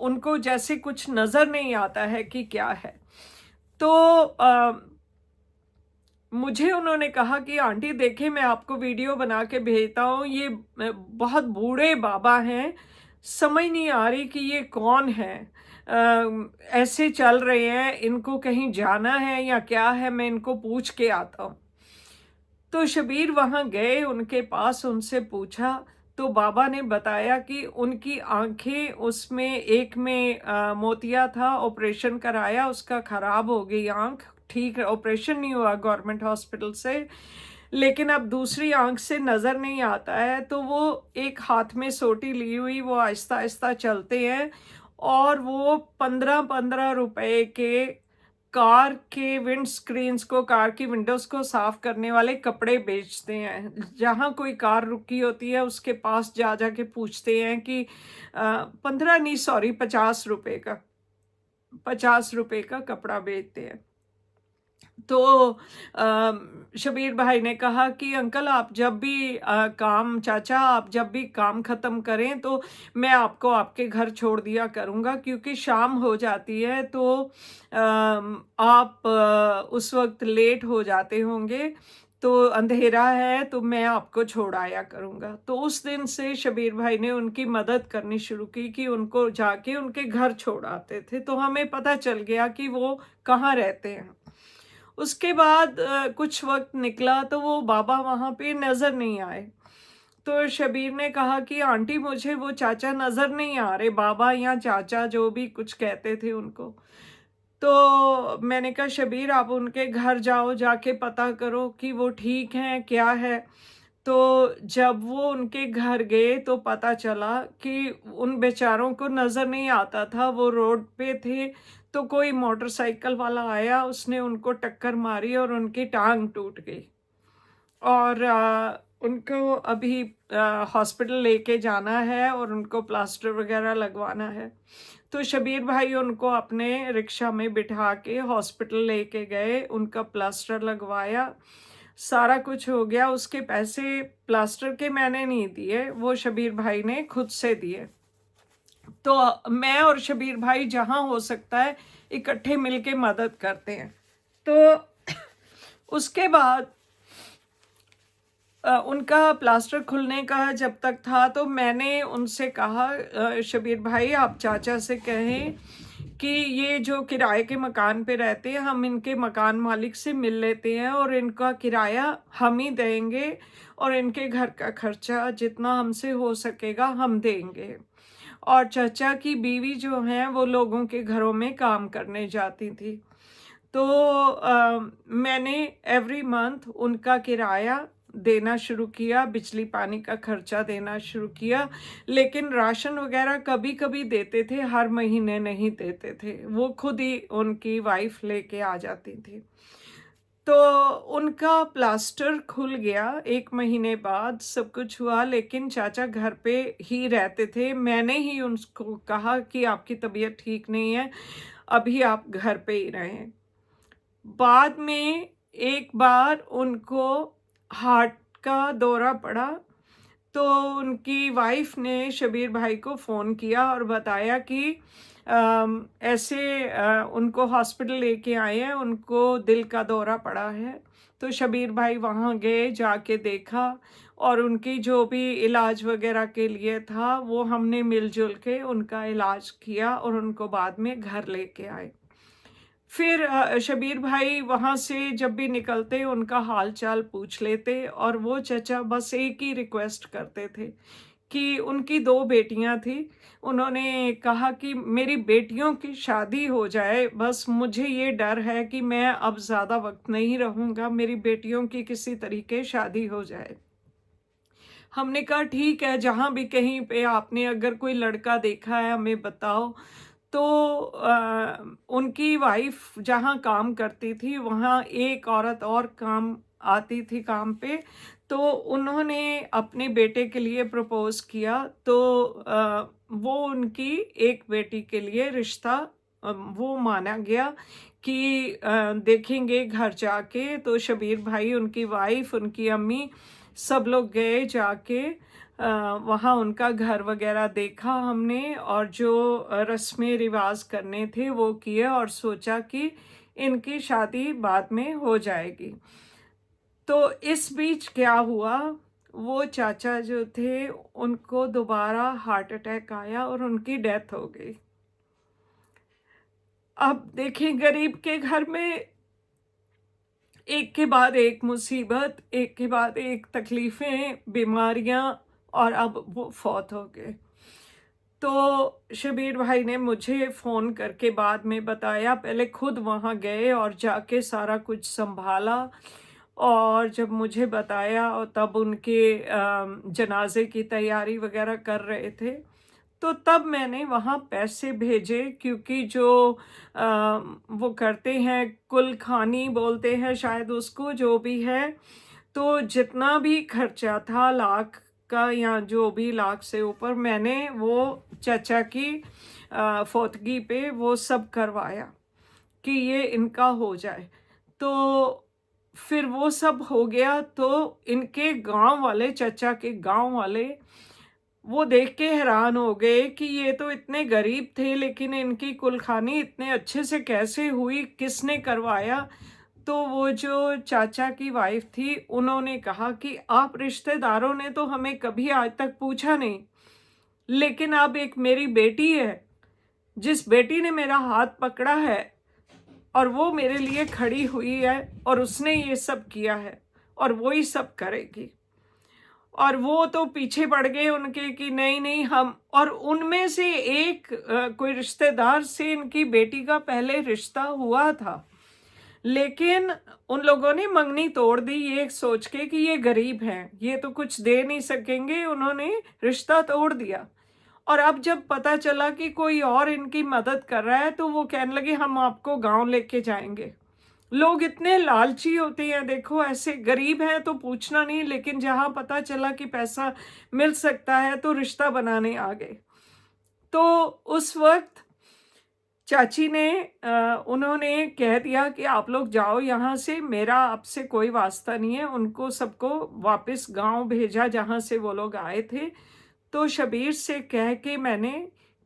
उनको जैसे कुछ नज़र नहीं आता है कि क्या है। तो मुझे उन्होंने कहा कि आंटी देखिए, मैं आपको वीडियो बना के भेजता हूँ, ये बहुत बूढ़े बाबा हैं, समझ नहीं आ रही कि ये कौन है, ऐसे चल रहे हैं, इनको कहीं जाना है या क्या है, मैं इनको पूछ के आता हूँ। तो शबीर वहाँ गए उनके पास, उनसे पूछा, तो बाबा ने बताया कि उनकी आंखें, उसमें एक में मोतिया था, ऑपरेशन कराया, उसका खराब हो गई आंख, ठीक ऑपरेशन नहीं हुआ गवर्नमेंट हॉस्पिटल से, लेकिन अब दूसरी आंख से नज़र नहीं आता है। तो वो एक हाथ में सोटी ली हुई, वो आहिस्ता आहिस्ता चलते हैं और वो 15-15 रुपए के कार के विंड स्क्रीन्स को, कार की विंडोज को साफ करने वाले कपड़े बेचते हैं। जहाँ कोई कार रुकी होती है उसके पास जा जा के पूछते हैं कि 15 नहीं, सॉरी, 50 रुपए का कपड़ा बेचते हैं। तो शबीर भाई ने कहा कि अंकल आप जब भी चाचा आप जब भी काम ख़त्म करें तो मैं आपको आपके घर छोड़ दिया करूँगा, क्योंकि शाम हो जाती है तो आप उस वक्त लेट हो जाते होंगे, तो अंधेरा है, तो मैं आपको छोड़ आया करूँगा। तो उस दिन से शबीर भाई ने उनकी मदद करनी शुरू की कि उनको जाके उनके घर छोड़ आते थे। तो हमें पता चल गया कि वो कहाँ रहते हैं। उसके बाद कुछ वक्त निकला तो वो बाबा वहाँ पे नज़र नहीं आए। तो शबीर ने कहा कि आंटी मुझे वो चाचा नज़र नहीं आ रहे, बाबा या चाचा जो भी कुछ कहते थे उनको। तो मैंने कहा शबीर आप उनके घर जाओ, जाके पता करो कि वो ठीक हैं क्या है। तो जब वो उनके घर गए तो पता चला कि उन बेचारों को नज़र नहीं आता था, वो रोड पे थे। तो कोई मोटरसाइकिल वाला आया, उसने उनको टक्कर मारी और उनकी टांग टूट गई। और उनको अभी हॉस्पिटल लेके जाना है और उनको प्लास्टर वगैरह लगवाना है। तो शबीर भाई उनको अपने रिक्शा में बिठा के हॉस्पिटल लेके गए, उनका प्लास्टर लगवाया, सारा कुछ हो गया। उसके पैसे प्लास्टर के मैंने नहीं दिए, वो शबीर भाई ने खुद से दिए। तो मैं और शबीर भाई जहाँ हो सकता है इकट्ठे मिलके मदद करते हैं। तो उसके बाद उनका प्लास्टर खुलने का जब तक था तो मैंने उनसे कहा, शबीर भाई आप चाचा से कहें कि ये जो किराए के मकान पे रहते हैं हम इनके मकान मालिक से मिल लेते हैं और इनका किराया हम ही देंगे और इनके घर का खर्चा जितना हमसे हो सकेगा हम देंगे। और चाचा की बीवी जो हैं वो लोगों के घरों में काम करने जाती थी। तो मैंने एवरी मंथ उनका किराया देना शुरू किया, बिजली पानी का खर्चा देना शुरू किया। लेकिन राशन वगैरह कभी कभी देते थे, हर महीने नहीं देते थे, वो खुद ही उनकी वाइफ लेके आ जाती थी। तो उनका प्लास्टर खुल गया, 1 महीने बाद सब कुछ हुआ। लेकिन चाचा घर पे ही रहते थे, मैंने ही उनको कहा कि आपकी तबीयत ठीक नहीं है, अभी आप घर पे ही रहें। बाद में एक बार उनको हार्ट का दौरा पड़ा, तो उनकी वाइफ ने शबीर भाई को फ़ोन किया और बताया कि ऐसे उनको हॉस्पिटल लेके आए हैं, उनको दिल का दौरा पड़ा है। तो शबीर भाई वहाँ गए, जाके देखा और उनकी जो भी इलाज वगैरह के लिए था वो हमने मिलजुल के उनका इलाज किया और उनको बाद में घर लेके आए। फिर शबीर भाई वहाँ से जब भी निकलते उनका हाल चाल पूछ लेते और वो चचा बस एक ही रिक्वेस्ट करते थे कि उनकी 2 बेटियां थी, उन्होंने कहा कि मेरी बेटियों की शादी हो जाए, बस मुझे ये डर है कि मैं अब ज़्यादा वक्त नहीं रहूँगा, मेरी बेटियों की किसी तरीके शादी हो जाए। हमने कहा ठीक है, जहाँ भी कहीं पे आपने अगर कोई लड़का देखा है हमें बताओ। तो उनकी वाइफ जहाँ काम करती थी वहाँ एक औरत और काम आती थी काम पे, तो उन्होंने अपने बेटे के लिए प्रपोज किया। तो वो उनकी एक बेटी के लिए रिश्ता वो माना गया कि देखेंगे घर जाके। तो शबीर भाई, उनकी वाइफ, उनकी अम्मी, सब लोग गए जाके वहाँ उनका घर वगैरह देखा हमने और जो रस्में रिवाज करने थे वो किए और सोचा कि इनकी शादी बाद में हो जाएगी। तो इस बीच क्या हुआ, वो चाचा जो थे उनको दोबारा हार्ट अटैक आया और उनकी डेथ हो गई। अब देखें, गरीब के घर में एक के बाद एक मुसीबत, एक के बाद एक तकलीफ़ें, बीमारियां, और अब वो फौत हो गए। तो शबीर भाई ने मुझे फ़ोन करके बाद में बताया, पहले खुद वहाँ गए और जाके सारा कुछ संभाला और जब मुझे बताया और तब उनके जनाजे की तैयारी वगैरह कर रहे थे, तो तब मैंने वहाँ पैसे भेजे, क्योंकि जो वो करते हैं कुल खानी बोलते हैं शायद उसको, जो भी है, तो जितना भी खर्चा था लाख का या जो भी लाख से ऊपर, मैंने वो चाचा की फौतगी पे वो सब करवाया कि ये इनका हो जाए। तो फिर वो सब हो गया तो इनके गांव वाले, चाचा के गांव वाले, वो देख के हैरान हो गए कि ये तो इतने गरीब थे लेकिन इनकी कुलखानी इतने अच्छे से कैसे हुई, किसने करवाया। तो वो जो चाचा की वाइफ थी उन्होंने कहा कि आप रिश्तेदारों ने तो हमें कभी आज तक पूछा नहीं, लेकिन अब एक मेरी बेटी है, जिस बेटी ने मेरा हाथ पकड़ा है और वो मेरे लिए खड़ी हुई है और उसने ये सब किया है और वो ही सब करेगी। और वो तो पीछे पड़ गए उनके कि नहीं नहीं हम, और उनमें से एक कोई रिश्तेदार से इनकी बेटी का पहले रिश्ता हुआ था, लेकिन उन लोगों ने मंगनी तोड़ दी ये सोच के कि ये गरीब हैं, ये तो कुछ दे नहीं सकेंगे, उन्होंने रिश्ता तोड़ दिया। और अब जब पता चला कि कोई और इनकी मदद कर रहा है तो वो कहने लगे हम आपको गांव लेके जाएंगे। लोग इतने लालची होते हैं, देखो ऐसे गरीब हैं तो पूछना नहीं, लेकिन जहां पता चला कि पैसा मिल सकता है तो रिश्ता बनाने आ गए। तो उस वक्त चाची ने उन्होंने कह दिया कि आप लोग जाओ यहाँ से, मेरा आपसे कोई वास्ता नहीं है। उनको सबको वापस गांव भेजा जहाँ से वो लोग आए थे। तो शबीर से कह के मैंने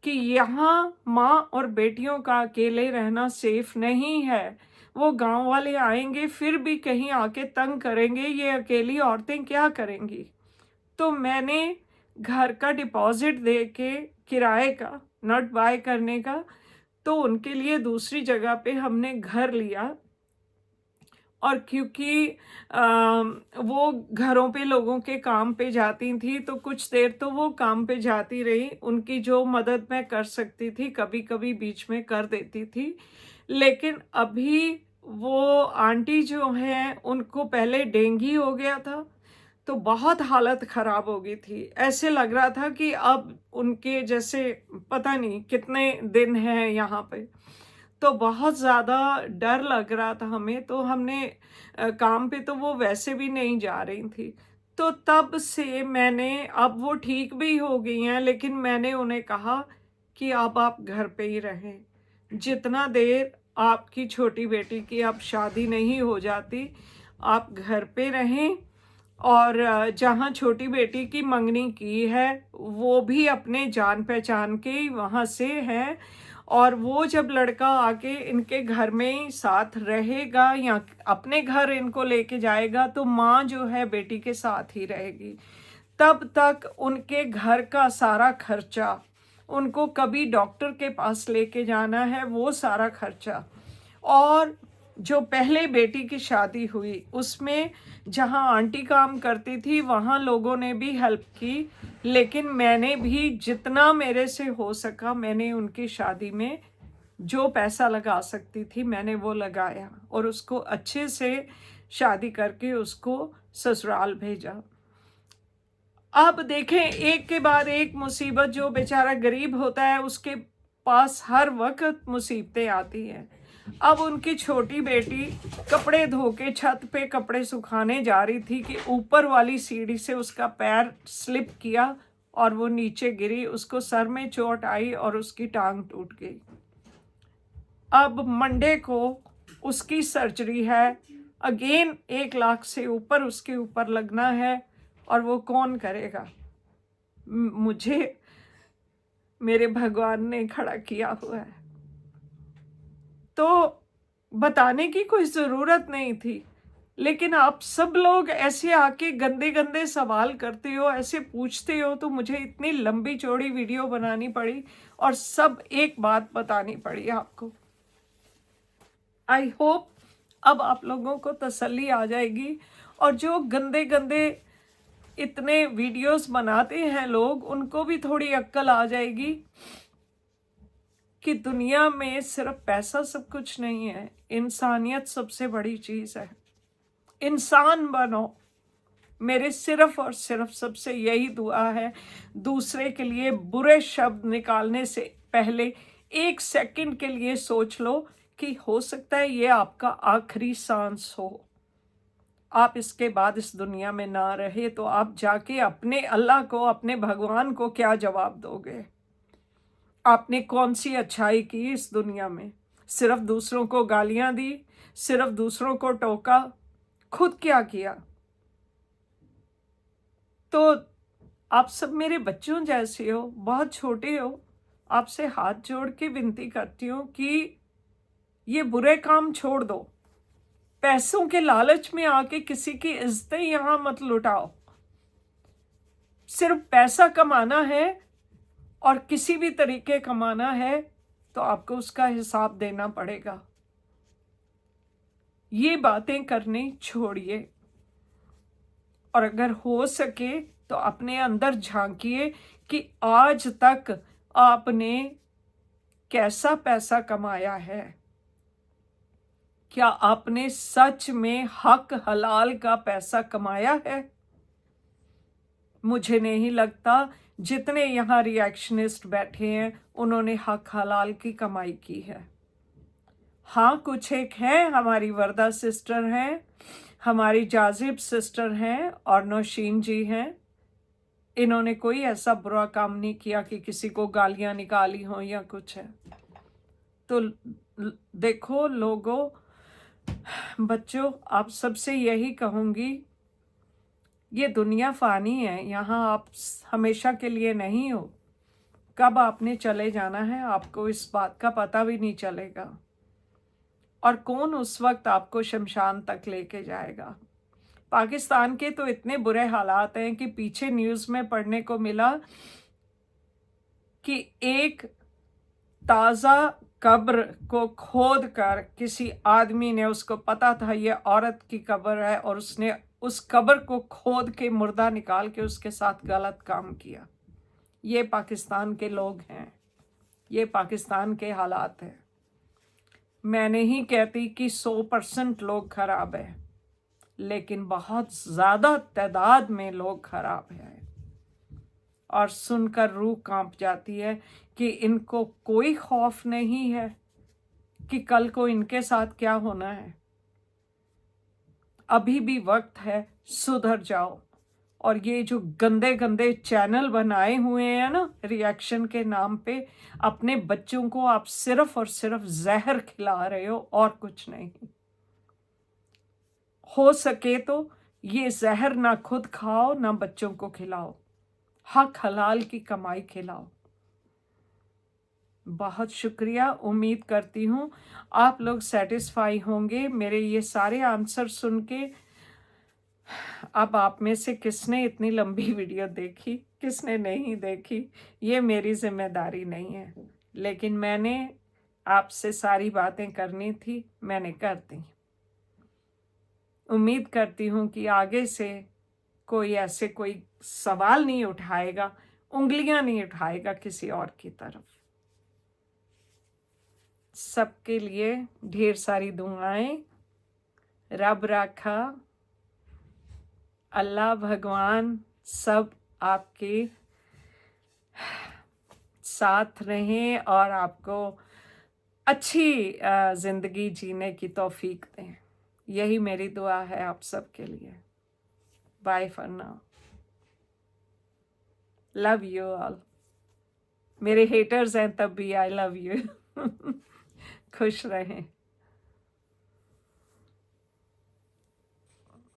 कि यहाँ माँ और बेटियों का अकेले रहना सेफ नहीं है, वो गांव वाले आएंगे फिर भी कहीं आके तंग करेंगे, ये अकेली औरतें क्या करेंगी। तो मैंने घर का डिपॉजिट दे के, किराए का, नॉट बाय करने का, तो उनके लिए दूसरी जगह पे हमने घर लिया। और क्योंकि वो घरों पे लोगों के काम पे जाती थी तो कुछ देर तो वो काम पे जाती रही, उनकी जो मदद मैं कर सकती थी कभी कभी बीच में कर देती थी। लेकिन अभी वो आंटी जो हैं उनको पहले डेंगू हो गया था, तो बहुत हालत खराब हो गई थी। ऐसे लग रहा था कि अब उनके जैसे पता नहीं कितने दिन हैं यहाँ पे। तो बहुत ज़्यादा डर लग रहा था हमें, तो हमने काम पे तो वो वैसे भी नहीं जा रही थी। तो तब से मैंने, अब वो ठीक भी हो गई हैं, लेकिन मैंने उन्हें कहा कि अब आप घर पे ही रहें, जितना देर आपकी छोटी बेटी की अब शादी नहीं हो जाती आप घर पे रहें। और जहाँ छोटी बेटी की मंगनी की है वो भी अपने जान पहचान के ही वहाँ से है, और वो जब लड़का आके इनके घर में ही साथ रहेगा या अपने घर इनको लेके जाएगा तो माँ जो है बेटी के साथ ही रहेगी। तब तक उनके घर का सारा खर्चा, उनको कभी डॉक्टर के पास लेके जाना है वो सारा खर्चा, और जो पहले बेटी की शादी हुई उसमें जहाँ आंटी काम करती थी वहाँ लोगों ने भी हेल्प की, लेकिन मैंने भी जितना मेरे से हो सका मैंने उनकी शादी में जो पैसा लगा सकती थी मैंने वो लगाया, और उसको अच्छे से शादी करके उसको ससुराल भेजा। अब देखें, एक के बाद एक मुसीबत, जो बेचारा गरीब होता है उसके पास हर वक्त मुसीबतें आती हैं। अब उनकी छोटी बेटी कपड़े धो के छत पे कपड़े सुखाने जा रही थी कि ऊपर वाली सीढ़ी से उसका पैर स्लिप किया और वो नीचे गिरी, उसको सर में चोट आई और उसकी टांग टूट गई। अब मंडे को उसकी सर्जरी है, अगेन 1 लाख से ऊपर उसके ऊपर लगना है, और वो कौन करेगा? मुझे मेरे भगवान ने खड़ा किया हुआ है। तो बताने की कोई ज़रूरत नहीं थी, लेकिन आप सब लोग ऐसे आके गंदे गंदे सवाल करते हो, ऐसे पूछते हो, तो मुझे इतनी लंबी चौड़ी वीडियो बनानी पड़ी और सब एक बात बतानी पड़ी आपको। आई होप अब आप लोगों को तसल्ली आ जाएगी, और जो गंदे गंदे इतने वीडियोस बनाते हैं लोग उनको भी थोड़ी अक्ल आ जाएगी कि दुनिया में सिर्फ पैसा सब कुछ नहीं है, इंसानियत सबसे बड़ी चीज़ है। इंसान बनो, मेरे सिर्फ और सिर्फ सबसे यही दुआ है। दूसरे के लिए बुरे शब्द निकालने से पहले 1 सेकंड के लिए सोच लो कि हो सकता है ये आपका आखिरी सांस हो, आप इसके बाद इस दुनिया में ना रहे, तो आप जाके अपने अल्लाह को, अपने भगवान को क्या जवाब दोगे? आपने कौन सी अच्छाई की इस दुनिया में? सिर्फ दूसरों को गालियां दी, सिर्फ दूसरों को टोका, खुद क्या किया? तो आप सब मेरे बच्चों जैसे हो, बहुत छोटे हो, आपसे हाथ जोड़ के विनती करती हूँ कि ये बुरे काम छोड़ दो। पैसों के लालच में आके किसी की इज्जतें यहाँ मत लुटाओ। सिर्फ पैसा कमाना है और किसी भी तरीके कमाना है तो आपको उसका हिसाब देना पड़ेगा। ये बातें करनी छोड़िए, और अगर हो सके तो अपने अंदर झांकिए कि आज तक आपने कैसा पैसा कमाया है। क्या आपने सच में हक हलाल का पैसा कमाया है? मुझे नहीं लगता जितने यहाँ रिएक्शनिस्ट बैठे हैं उन्होंने हक हलाल की कमाई की है। हाँ, कुछ एक हैं, हमारी वर्दा सिस्टर हैं, हमारी जाजिब सिस्टर हैं और नौशीन जी हैं। इन्होंने कोई ऐसा बुरा काम नहीं किया कि किसी को गालियां निकाली हो या कुछ है। तो देखो लोगों, बच्चों, आप सबसे यही कहूँगी, ये दुनिया फ़ानी है, यहाँ आप हमेशा के लिए नहीं हो। कब आपने चले जाना है आपको इस बात का पता भी नहीं चलेगा, और कौन उस वक्त आपको शमशान तक लेके जाएगा। पाकिस्तान के तो इतने बुरे हालात हैं कि पीछे न्यूज़ में पढ़ने को मिला कि एक ताज़ा कब्र को खोद कर किसी आदमी ने, उसको पता था ये औरत की कब्र है, और उसने उस कब्र को खोद के मुर्दा निकाल के उसके साथ गलत काम किया। ये पाकिस्तान के लोग हैं, ये पाकिस्तान के हालात हैं। मैं नहीं कहती कि 100% लोग खराब हैं, लेकिन बहुत ज़्यादा तादाद में लोग खराब हैं, और सुनकर रूह कांप जाती है कि इनको कोई खौफ नहीं है कि कल को इनके साथ क्या होना है। अभी भी वक्त है, सुधर जाओ। और ये जो गंदे गंदे चैनल बनाए हुए हैं ना रिएक्शन के नाम पे, अपने बच्चों को आप सिर्फ और सिर्फ जहर खिला रहे हो और कुछ नहीं। हो सके तो ये जहर ना खुद खाओ ना बच्चों को खिलाओ, हक हलाल की कमाई खिलाओ। बहुत शुक्रिया, उम्मीद करती हूँ आप लोग सेटिस्फाई होंगे मेरे ये सारे आंसर सुन के। अब आप में से किसने इतनी लंबी वीडियो देखी, किसने नहीं देखी, ये मेरी जिम्मेदारी नहीं है, लेकिन मैंने आपसे सारी बातें करनी थी, मैंने कर दी। उम्मीद करती हूँ कि आगे से कोई ऐसे कोई सवाल नहीं उठाएगा, उंगलियां नहीं उठाएगा किसी और की तरफ। सबके लिए ढेर सारी दुआएं, रब राखा, अल्लाह भगवान सब आपके साथ रहें और आपको अच्छी ज़िंदगी जीने की तौफीक दें। यही मेरी दुआ है आप सबके लिए। Bye for now, love you all. मेरे हेटर्स हैं तब भी आई लव यू। खुश रहें।